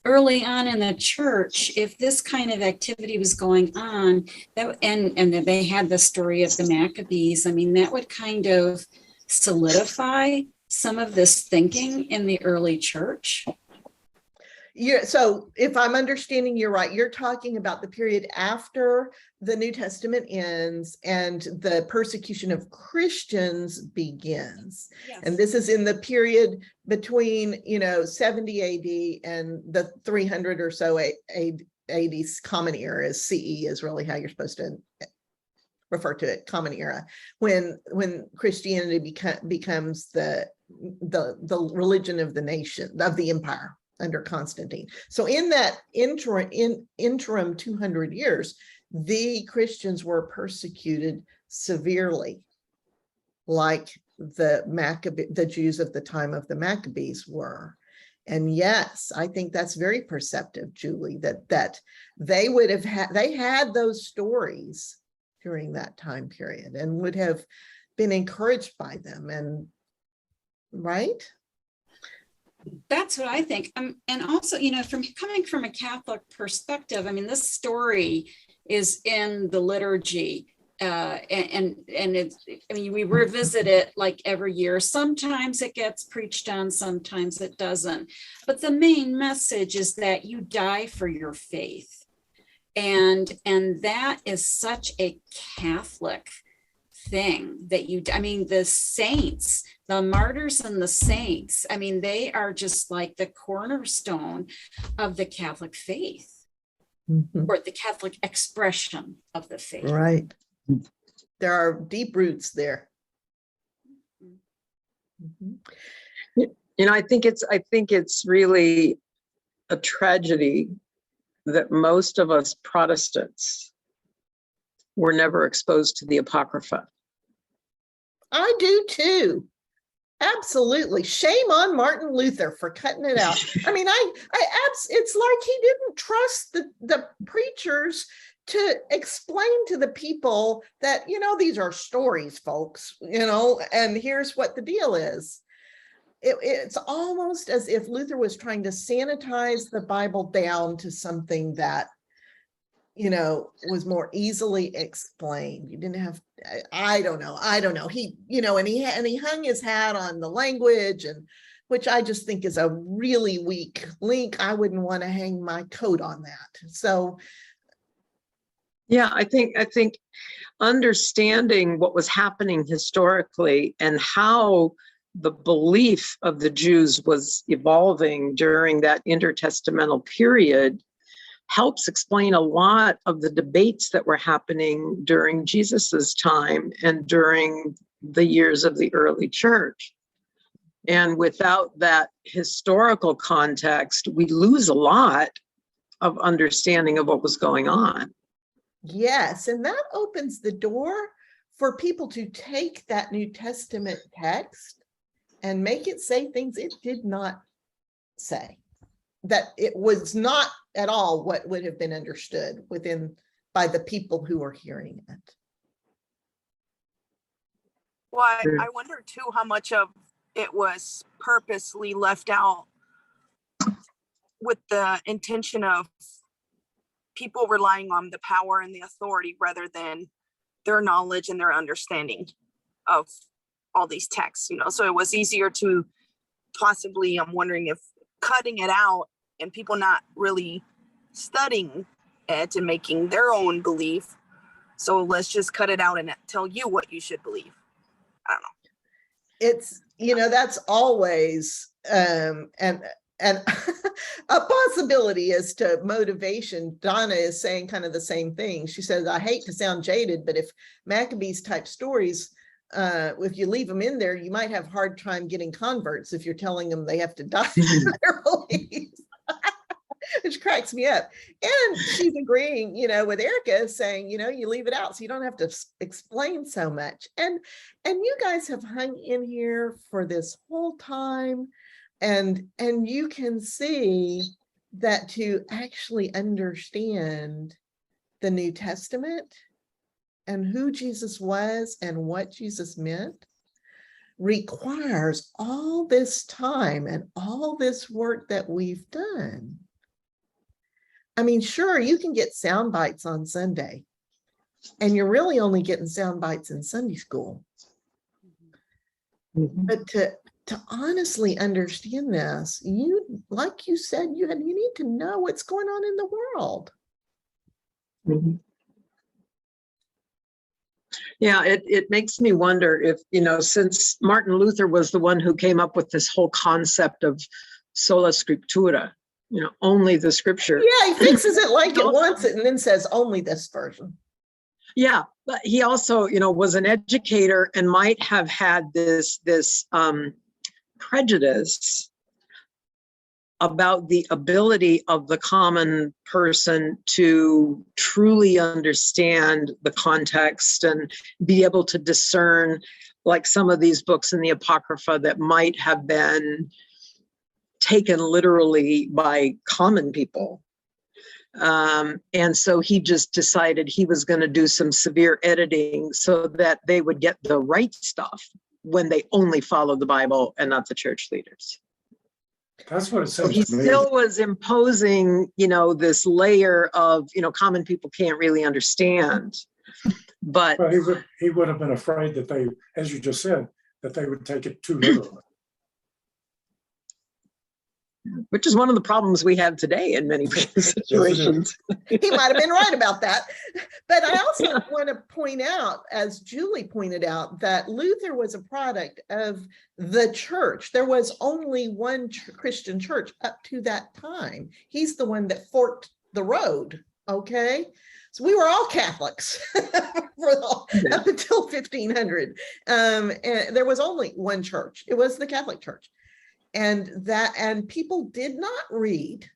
early on in the church, if this kind of activity was going on, and they had the story of the Maccabees, I mean, that would kind of solidify some of this thinking in the early church. Yeah, so if I'm understanding you right, you're talking about the period after the New Testament ends and the persecution of Christians begins. Yes. And this is in the period between, 70 AD and the 300 or so AD Common Era. CE is really how you're supposed to refer to it, Common Era, when Christianity becomes the religion of the nation, of the empire, under Constantine. So in that interim 200 years, the Christians were persecuted severely, like the Jews of the time of the Maccabees were. And yes, I think that's very perceptive, Julie, that they would have they had those stories during that time period and would have been encouraged by them, and right? That's what I think. And also, from coming from a Catholic perspective, I mean, this story is in the liturgy, and it's, I mean, we revisit it like every year. Sometimes it gets preached on, sometimes it doesn't. But the main message is that you die for your faith, and that is such a Catholic thing that you, I mean, the saints, the martyrs and the saints, I mean, they are just like the cornerstone of the Catholic faith, Mhm. or the Catholic expression of the faith. Right. There are deep roots there. Mhm. You know, I think it's really a tragedy that most of us Protestants were never exposed to the Apocrypha. I do too. Absolutely. Shame on Martin Luther for cutting it out. I mean, it's like he didn't trust the preachers to explain to the people that, these are stories, folks, and here's what the deal is. It's almost as if Luther was trying to sanitize the Bible down to something that, was more easily explained. You didn't have, I don't know. He, and he hung his hat on the language, and which I just think is a really weak link. I wouldn't want to hang my coat on that. So yeah, I think understanding what was happening historically and how the belief of the Jews was evolving during that intertestamental period helps explain a lot of the debates that were happening during Jesus's time and during the years of the early church. And without that historical context, we lose a lot of understanding of what was going on. yes, and that opens the door for people to take that New Testament text and make it say things it did not say, that it was not at all what would have been understood by the people who were hearing it. Well, I wonder too how much of it was purposely left out with the intention of people relying on the power and the authority rather than their knowledge and their understanding of all these texts, so it was easier to possibly, I'm wondering if cutting it out and people not really studying it and making their own belief. So let's just cut it out and tell you what you should believe. I don't know. It's, that's always and a possibility as to motivation. Donna is saying kind of the same thing. She says, I hate to sound jaded, but if Maccabees type stories, if you leave them in there, you might have a hard time getting converts if you're telling them they have to die for their beliefs. Which cracks me up. And she's agreeing, with Erica, saying, you leave it out so you don't have to explain so much. And you guys have hung in here for this whole time. And you can see that to actually understand the New Testament and who Jesus was and what Jesus meant requires all this time and all this work that we've done. I mean, sure, you can get sound bites on Sunday, and you're really only getting sound bites in Sunday school. Mhm. But to honestly understand this, like you said, you need to know what's going on in the world. Mhm. Yeah, it makes me wonder if, since Martin Luther was the one who came up with this whole concept of sola scriptura, only the scripture. Yeah, he fixes it like it wants it and then says only this version. Yeah, but he also, was an educator and might have had this prejudice about the ability of the common person to truly understand the context and be able to discern, like some of these books in the Apocrypha that might have been taken literally by common people. And so he just decided he was going to do some severe editing so that they would get the right stuff when they only followed the Bible and not the church leaders. That's what it So seems he to me. still was imposing, this layer of, common people can't really understand. But Well, he would have been afraid that they, as you just said, that they would take it too literally. Which is one of the problems we have today in many situations. He might have been right about that. But I also want to point out, as Julie pointed out, that Luther was a product of the church. There was only one Christian church up to that time. He's the one that forked the road, okay? So we were all Catholics up until 1500. And there was only one church. It was the Catholic Church. And people did not read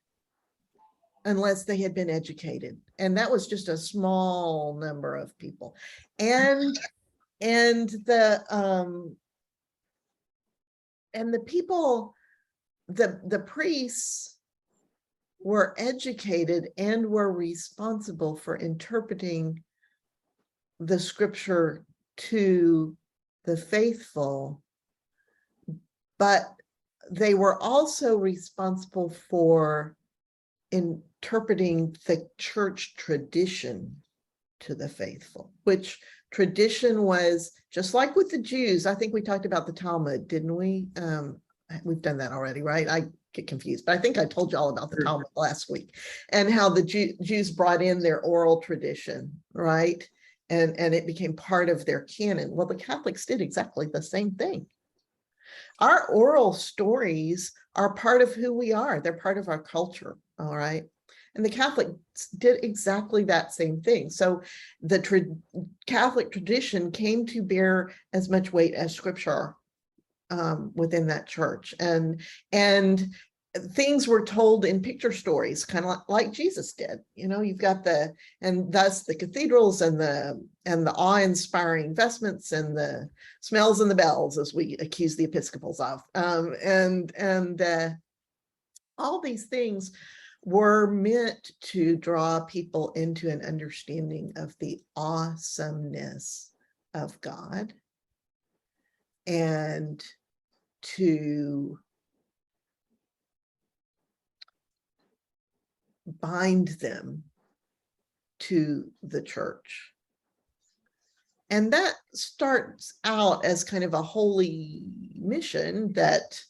unless they had been educated. And that was just a small number of people. And the people, the priests were educated and were responsible for interpreting the scripture to the faithful, but they were also responsible for interpreting the church tradition to the faithful, which tradition was just like with the Jews. I think we talked about the Talmud, didn't we? We've done that already, right? I get confused, but I think I told you all about the Talmud last week and how the Jews brought in their oral tradition, right? And it became part of their canon. Well, the Catholics did exactly the same thing. Our oral stories are part of who we are. They're part of our culture, all right? And the Catholics did exactly that same thing. So the Catholic tradition came to bear as much weight as scripture within that church. And things were told in picture stories, kind of like Jesus did. You know, you've got and thus the cathedrals and the awe-inspiring vestments and the smells and the bells, as we accuse the Episcopals of. All these things were meant to draw people into an understanding of the awesomeness of God and to bind them to the church. And that starts out as kind of a holy mission that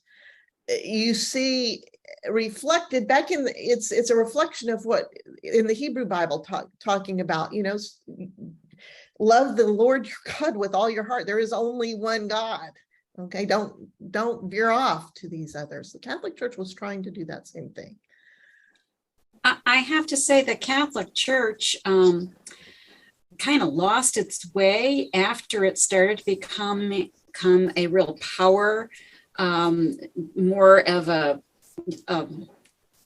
you see reflected back in it's a reflection of what in the Hebrew Bible talking about, you know, love the Lord your God with all your heart. There is only one God. Okay, don't veer off to these others. The Catholic Church was trying to do that same thing. I have to say the Catholic Church kind of lost its way after it started to become a real power, more of a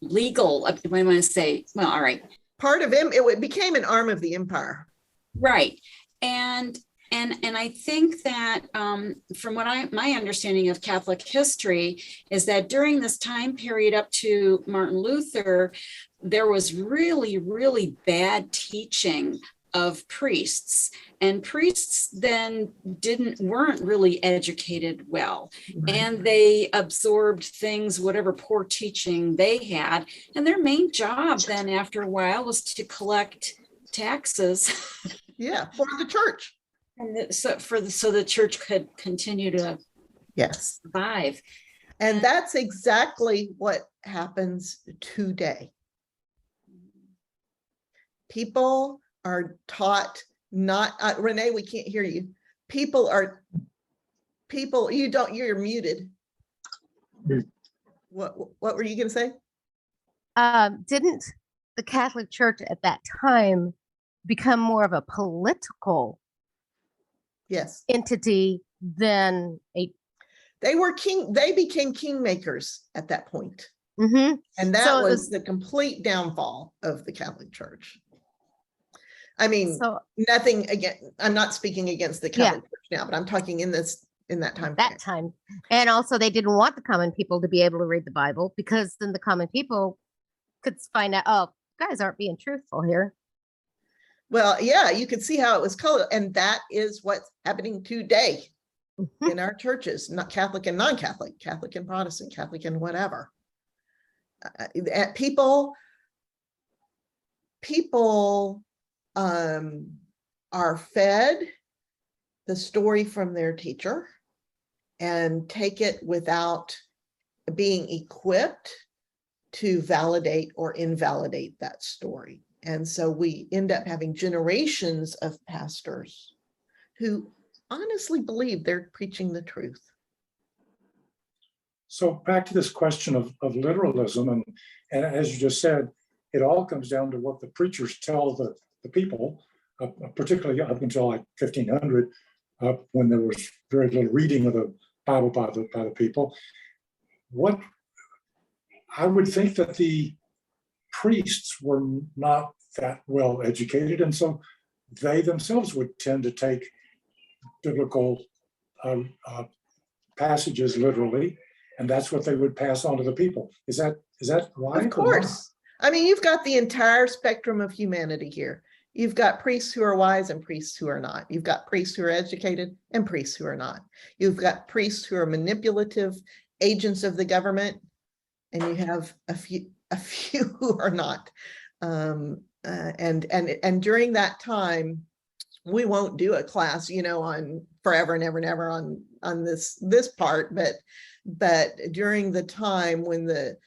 legal, I want to say, well, all right. Part of it became an arm of the empire. Right. And I think that from what my understanding of Catholic history is that during this time period up to Martin Luther, there was really, really bad teaching of priests, and priests then weren't really educated well, and they absorbed things, whatever poor teaching they had, and their main job then after a while was to collect taxes. Yeah, for the church. And so the church could continue to survive. And that's exactly what happens today. People are taught not, Renee, we can't hear you. You're muted. What were you going to say? Didn't the Catholic Church at that time become more of a political entity than they became kingmakers at that point. Mm-hmm. And that was the complete downfall of the Catholic Church. I mean, nothing again. I'm not speaking against the Catholic Church now, but I'm talking in that time. And also they didn't want the common people to be able to read the Bible, because then the common people could find out, oh, guys aren't being truthful here. Well, yeah, you could see how it was colored, and that is what's happening today in our churches, not Catholic and non-Catholic, Catholic and Protestant, Catholic and whatever. People are fed the story from their teacher, and take it without being equipped to validate or invalidate that story. And so we end up having generations of pastors who honestly believe they're preaching the truth. So back to this question of literalism, and as you just said, it all comes down to what the preachers tell the people, particularly up until like 1500, when there was very little reading of the Bible by the people. What I would think that the priests were not that well educated, and so they themselves would tend to take biblical passages literally, and that's what they would pass on to the people. Is that right? Of course. I mean, you've got the entire spectrum of humanity here. You've got priests who are wise and priests who are not. You've got priests who are educated and priests who are not. You've got priests who are manipulative agents of the government, and you have a few who are not. And during that time, we won't do a class, on forever and ever and ever on this part, but during the time when the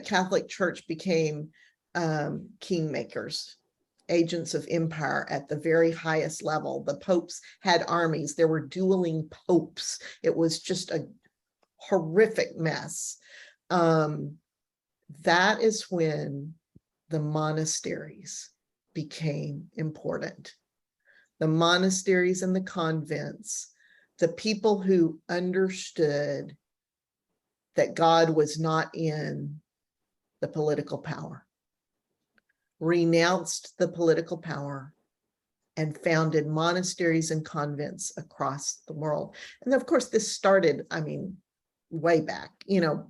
Catholic Church became kingmakers, agents of empire at the very highest level, the popes had armies. There were dueling popes. It was just a horrific mess. That is when the monasteries became important. The monasteries and the convents, the people who understood that God was not in the political power, renounced the political power, and founded monasteries and convents across the world. And of course, this started, way back,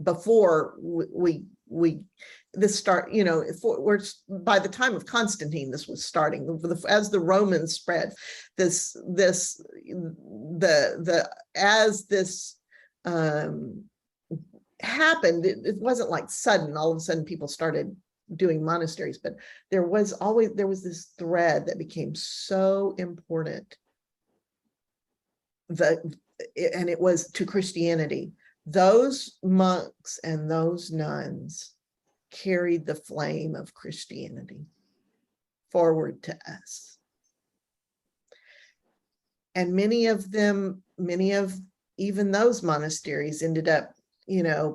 before by the time of Constantine, this was starting. As the Romans spread, as this happened, it wasn't like sudden, all of a sudden people started doing monasteries, but there was this thread that became so important, and it was to Christianity. Those monks and those nuns carried the flame of Christianity forward to us. And many of even those monasteries ended up,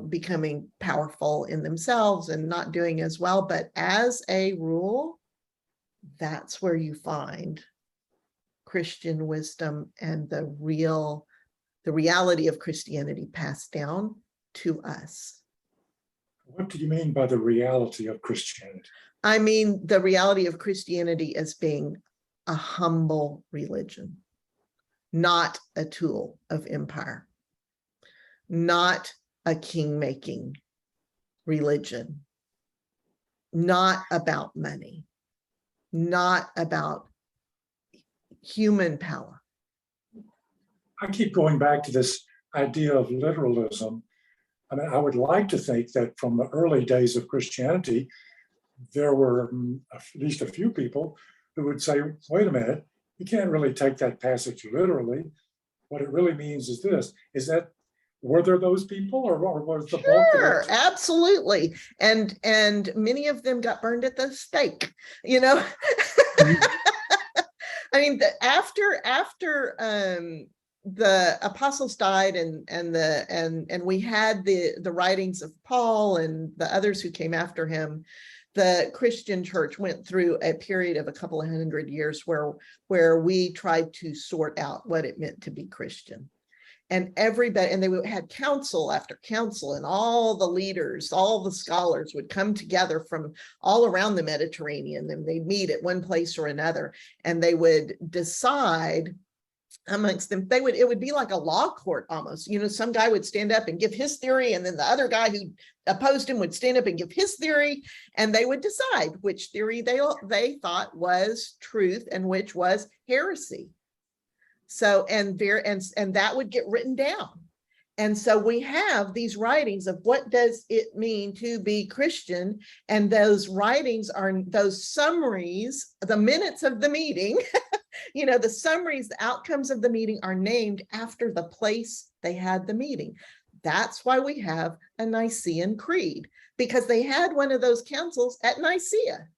becoming powerful in themselves and not doing as well. But as a rule, that's where you find Christian wisdom and the reality of Christianity passed down to us. What do you mean by the reality of Christianity? I mean the reality of Christianity as being a humble religion, not a tool of empire, not a king-making religion, not about money, not about human power. I keep going back to this idea of literalism. I would like to think that from the early days of Christianity, there were at least a few people who would say, wait a minute, you can't really take that passage literally. What it really means is this. Were there those people, or was the bulk of it? Sure, absolutely. And many of them got burned at the stake, I mean, after the apostles died and we had the writings of Paul and the others who came after him, the Christian church went through a period of a couple of 100 years where we tried to sort out what it meant to be Christian. And everybody, and they had council after council, and all the leaders, all the scholars would come together from all around the Mediterranean, and they'd meet at one place or another, and they would decide amongst them. It would be like a law court almost. Some guy would stand up and give his theory, and then the other guy who opposed him would stand up and give his theory, and they would decide which theory they thought was truth and which was heresy. So, and that would get written down. And so we have these writings of what does it mean to be Christian. And those writings are those summaries, the minutes of the meeting, the summaries, the outcomes of the meeting are named after the place they had the meeting. That's why we have a Nicene Creed, because they had one of those councils at Nicaea.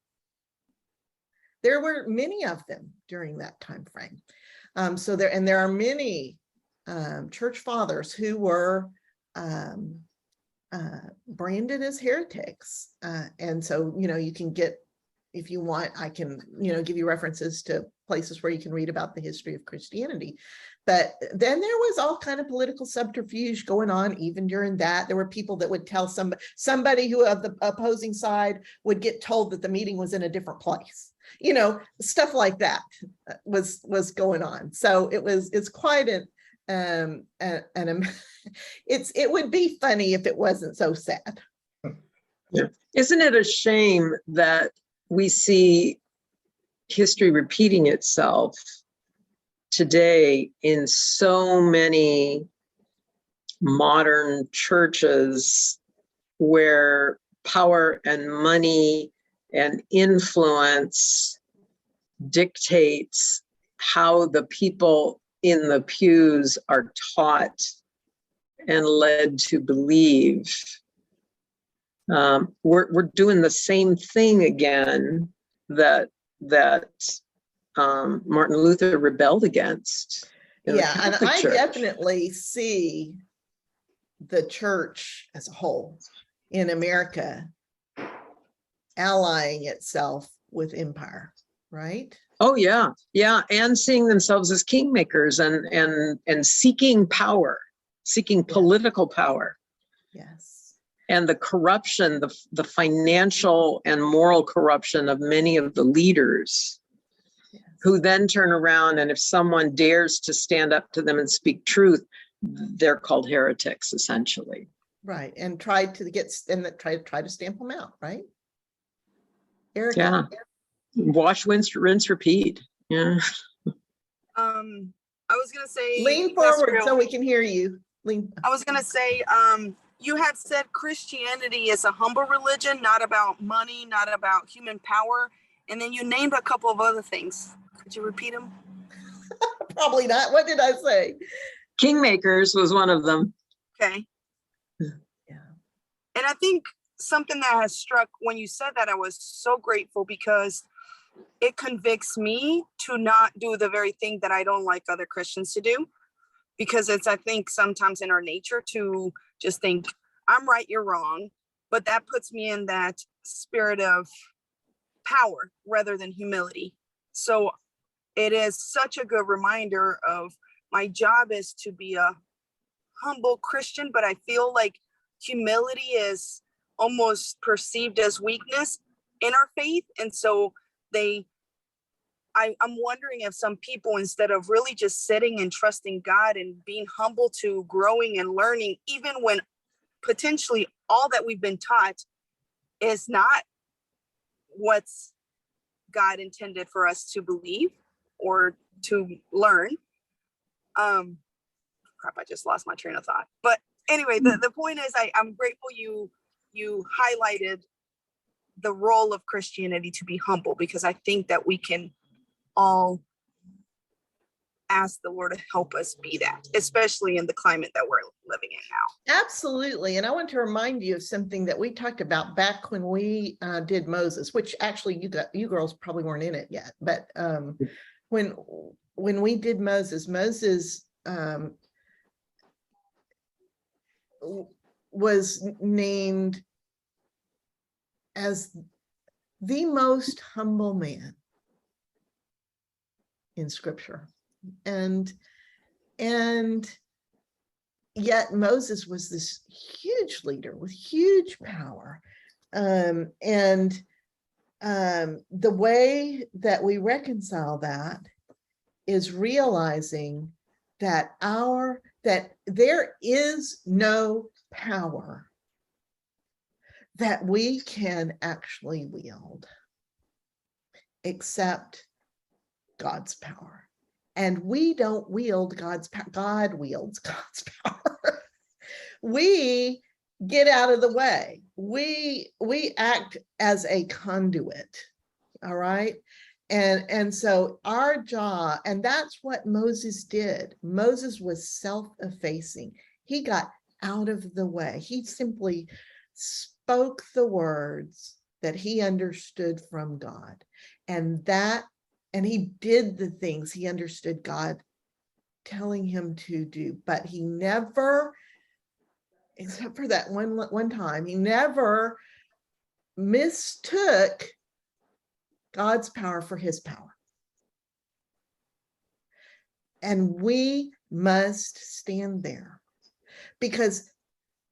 There were many of them during that time frame. So there are many church fathers who were branded as heretics. And so, you can get, if you want, I can, give you references to places where you can read about the history of Christianity. But then there was all kind of political subterfuge going on even during that. There were people that would tell somebody who of the opposing side would get told that the meeting was in a different place. Stuff like that was going on. So it's quite it would be funny if it wasn't so sad. Yeah. Isn't it a shame that we see history repeating itself today in so many modern churches where power and money and influence dictates how the people in the pews are taught and led to believe? We're doing the same thing again that Martin Luther rebelled against. Yeah, and I definitely see the church as a whole in America allying itself with empire, right? Oh yeah, and seeing themselves as kingmakers and seeking power, seeking political power. Yes. And the corruption, the financial and moral corruption of many of the leaders, yes, who then turn around, and if someone dares to stand up to them and speak truth, they're called heretics, essentially. Right, and try to stamp them out, right? Yeah. Wash, rinse, repeat. Yeah. I was gonna say, lean forward so we can hear you. I was gonna say, you had said Christianity is a humble religion, not about money, not about human power, and then you named a couple of other things. Could you repeat them? Probably not. What did I say? Kingmakers was one of them. Okay. Yeah. And I think something that has struck when you said that, I was so grateful because it convicts me to not do the very thing that I don't like other Christians to do. Because it's, I think, sometimes in our nature to just think, I'm right, you're wrong. But that puts me in that spirit of power rather than humility. So it is such a good reminder of my job is to be a humble Christian, but I feel like humility is almost perceived as weakness in our faith. And so I'm wondering if some people, instead of really just sitting and trusting God and being humble to growing and learning, even when potentially all that we've been taught is not what's God intended for us to believe or to learn. Crap, I just lost my train of thought. But anyway, the point is I'm grateful you highlighted the role of Christianity to be humble, because I think that we can all ask the Lord to help us be that, especially in the climate that we're living in now. Absolutely. And I want to remind you of something that we talked about back when we did Moses, which actually you girls probably weren't in it yet, but when we did Moses was named as the most humble man in scripture. And yet Moses was this huge leader with huge power. The way that we reconcile that is realizing that there is no power that we can actually wield except God's power. And we don't wield God's power. God wields God's power. We get out of the way. We act as a conduit. All right. And so our job, and that's what Moses did. Moses was self-effacing. He got out of the way. He simply spoke the words that he understood from God, and he did the things he understood God telling him to do, but he never, except for that one time, he never mistook God's power for his power. And we must stand there, because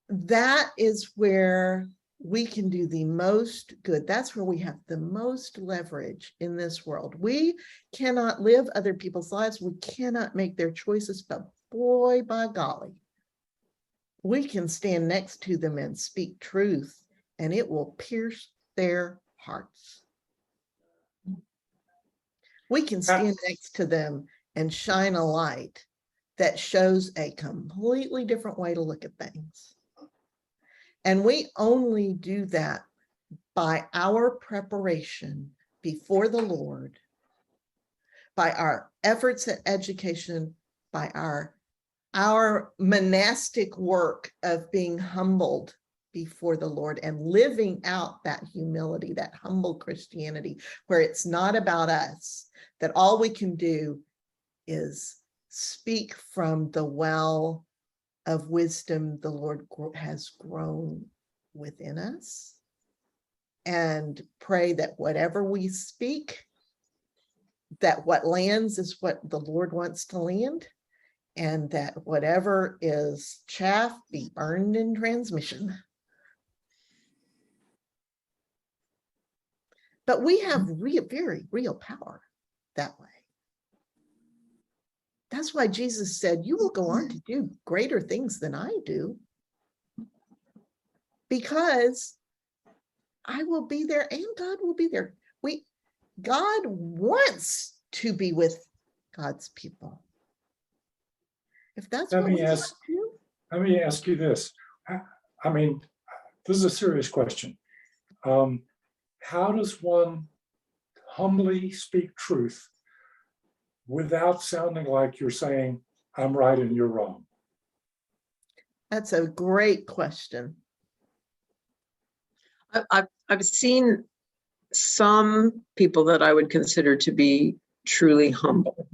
that is where we can do the most good. That's where we have the most leverage in this world. We cannot live other people's lives. We cannot make their choices, but boy, by golly, we can stand next to them and speak truth, and it will pierce their hearts. We can stand next to them and shine a light that shows a completely different way to look at things. And we only do that by our preparation before the Lord, by our efforts at education, by our monastic work of being humbled before the Lord and living out that humility, that humble Christianity, where it's not about us, that all we can do is speak from the well of wisdom the Lord has grown within us, and pray that whatever we speak, that what lands is what the Lord wants to land, and that whatever is chaff be burned in transmission. But we have very real power that way. That's why Jesus said, you will go on to do greater things than I do, because I will be there and God will be there. God wants to be with God's people. If that's what we want to do. Let me ask you this. I mean, this is a serious question. How does one humbly speak truth without sounding like you're saying, I'm right and you're wrong? That's a great question. I've seen some people that I would consider to be truly humble,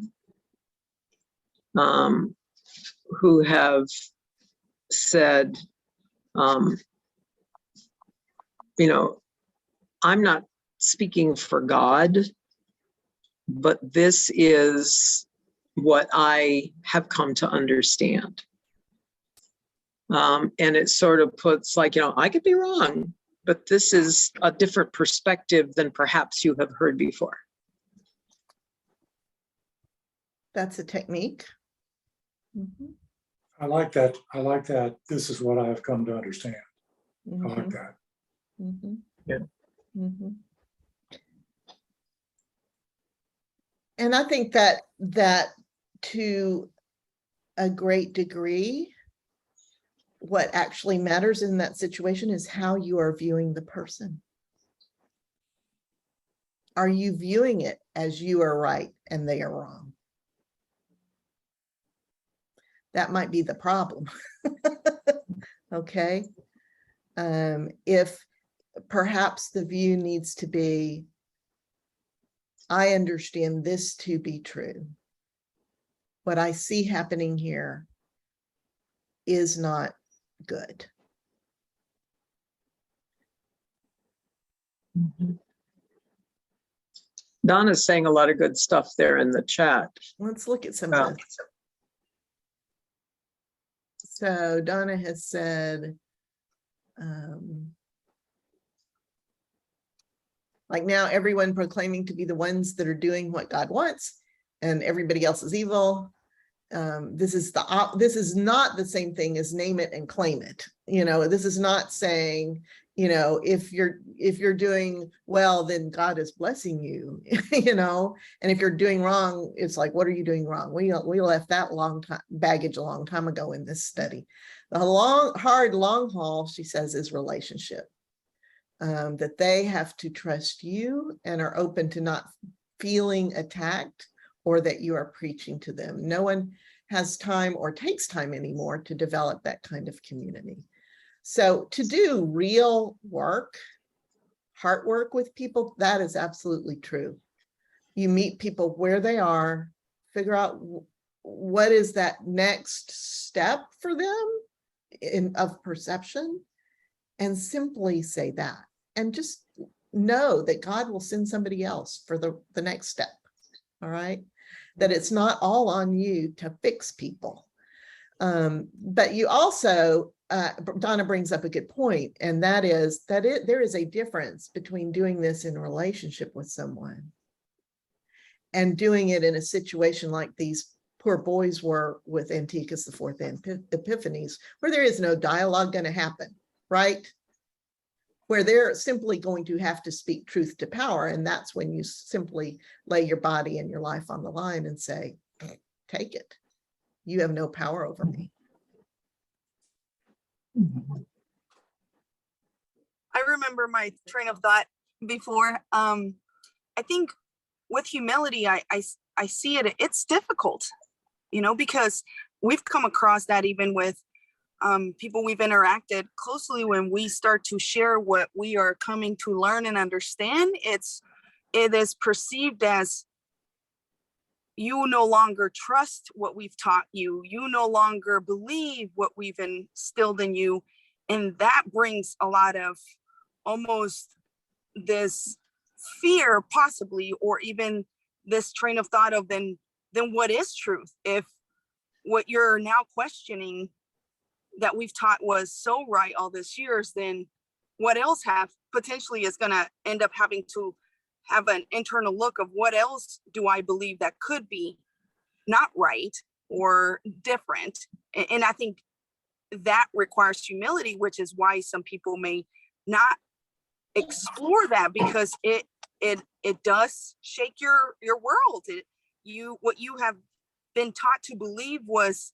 who have said, I'm not speaking for God, but this is what I have come to understand. And it sort of puts like, I could be wrong, but this is a different perspective than perhaps you have heard before. That's a technique. Mm-hmm. I like that. I like that. This is what I have come to understand. Mm-hmm. I like that. Mm-hmm. Yeah. Mm-hmm. And I think that to a great degree, what actually matters in that situation is how you are viewing the person. Are you viewing it as you are right and they are wrong? That might be the problem. Okay. If perhaps the view needs to be, I understand this to be true. What I see happening here is not good. Mm-hmm. Donna's saying a lot of good stuff there in the chat. Let's look at some of this. So Donna has said, like now everyone proclaiming to be the ones that are doing what God wants and everybody else is evil. This is not the same thing as name it and claim it. This is not saying, if you're doing well, then God is blessing you, and if you're doing wrong, it's like, what are you doing wrong? We left that baggage a long time ago in this study. The long haul, she says, is relationship. That they have to trust you and are open to not feeling attacked or that you are preaching to them. No one has time or takes time anymore to develop that kind of community. So to do real work, heart work with people, that is absolutely true. You meet people where they are, figure out what is that next step for them of perception, and simply say that. And just know that God will send somebody else for the next step, all right? That it's not all on you to fix people. But you also, Donna brings up a good point, and that is that there is a difference between doing this in a relationship with someone and doing it in a situation like these poor boys were with Antiochus IV Epiphanes, where there is no dialogue going to happen, right? Where they're simply going to have to speak truth to power. And that's when you simply lay your body and your life on the line and say, take it. You have no power over me. I remember my train of thought before. I think with humility, I see it, it's difficult, you know, because we've come across that even with people we've interacted closely. When we start to share what we are coming to learn and understand, it is perceived as you no longer trust what we've taught you. You no longer believe what we've instilled in you. And that brings a lot of almost this fear, possibly, or even this train of thought of then what is truth? If what you're now questioning that we've taught was so right all these years, then what else potentially is going to end up having to have an internal look of what else do I believe that could be not right or different. And I think that requires humility, which is why some people may not explore that, because it does shake your world. What you have been taught to believe was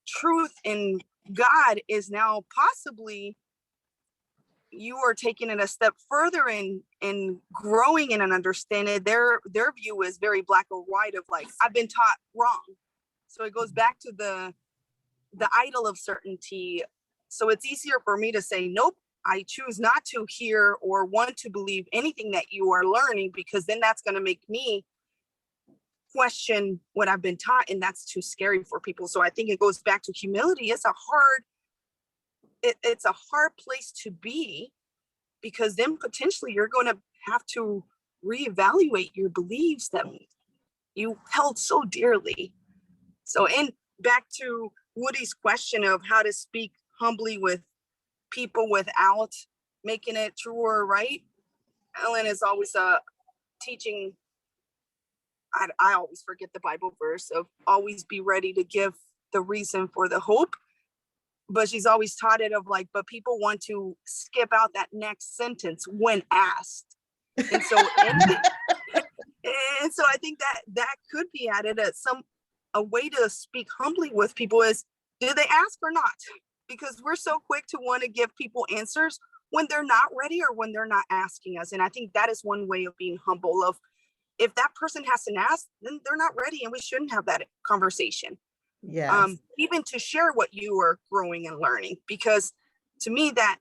truth in God is now possibly you are taking it a step further in growing in an understanding. Their view is very black or white of like, I've been taught wrong. So it goes back to the idol of certainty. So it's easier for me to say, nope, I choose not to hear or want to believe anything that you are learning, because then that's going to make me question what I've been taught, and that's too scary for people. So I think it goes back to humility. It's a hard place to be, because then potentially you're going to have to reevaluate your beliefs that you held so dearly. So, and back to Woody's question of how to speak humbly with people without making it true or right. Ellen is always teaching. I always forget the Bible verse of always be ready to give the reason for the hope. But she's always taught it of like, but people want to skip out that next sentence when asked. And so, and so I think that could be added as a way to speak humbly with people is, do they ask or not? Because we're so quick to want to give people answers when they're not ready or when they're not asking us. And I think that is one way of being humble, of if that person hasn't asked, then they're not ready and we shouldn't have that conversation. Yes. Even to share what you are growing and learning, because to me that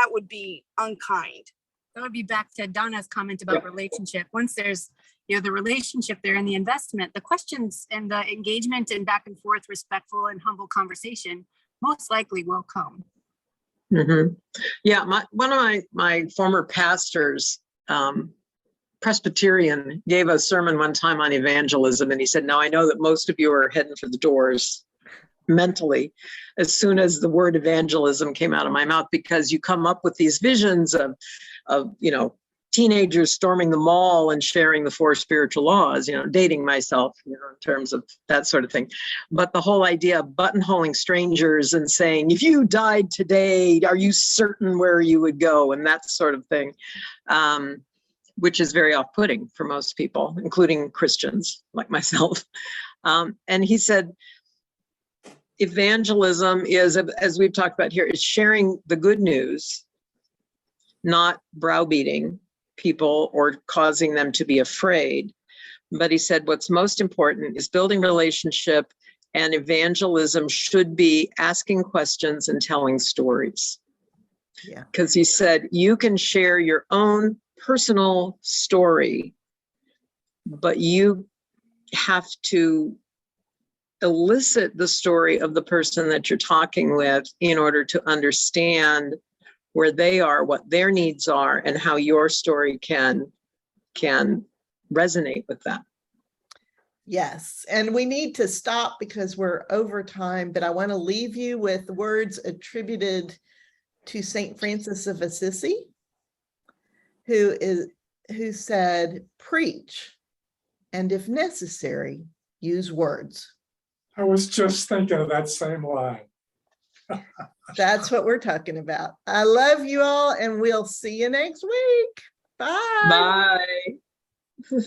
would be unkind. That would be back to Donna's comment about relationship. Once there's the relationship there and the investment, the questions and the engagement and back and forth, respectful and humble conversation most likely will come. Mm-hmm. Yeah, one of my former pastors, Presbyterian, gave a sermon one time on evangelism, and he said, now I know that most of you are heading for the doors mentally as soon as the word evangelism came out of my mouth, because you come up with these visions of teenagers storming the mall and sharing the 4 spiritual laws, dating myself, in terms of that sort of thing. But the whole idea of buttonholing strangers and saying, if you died today, are you certain where you would go? And that sort of thing. Which is very off-putting for most people, including Christians like myself. And he said, evangelism is, as we've talked about here, is sharing the good news, not browbeating people or causing them to be afraid. But he said, what's most important is building relationship And evangelism should be asking questions and telling stories. Yeah. Because he said, you can share your own personal story, but you have to elicit the story of the person that you're talking with in order to understand where they are, what their needs are, and how your story can resonate with them. Yes, and we need to stop because we're over time, but I want to leave you with words attributed to Saint Francis of Assisi, who said, preach, and if necessary, use words. I was just thinking of that same line. That's what we're talking about. I love you all, and we'll see you next week. Bye. Bye.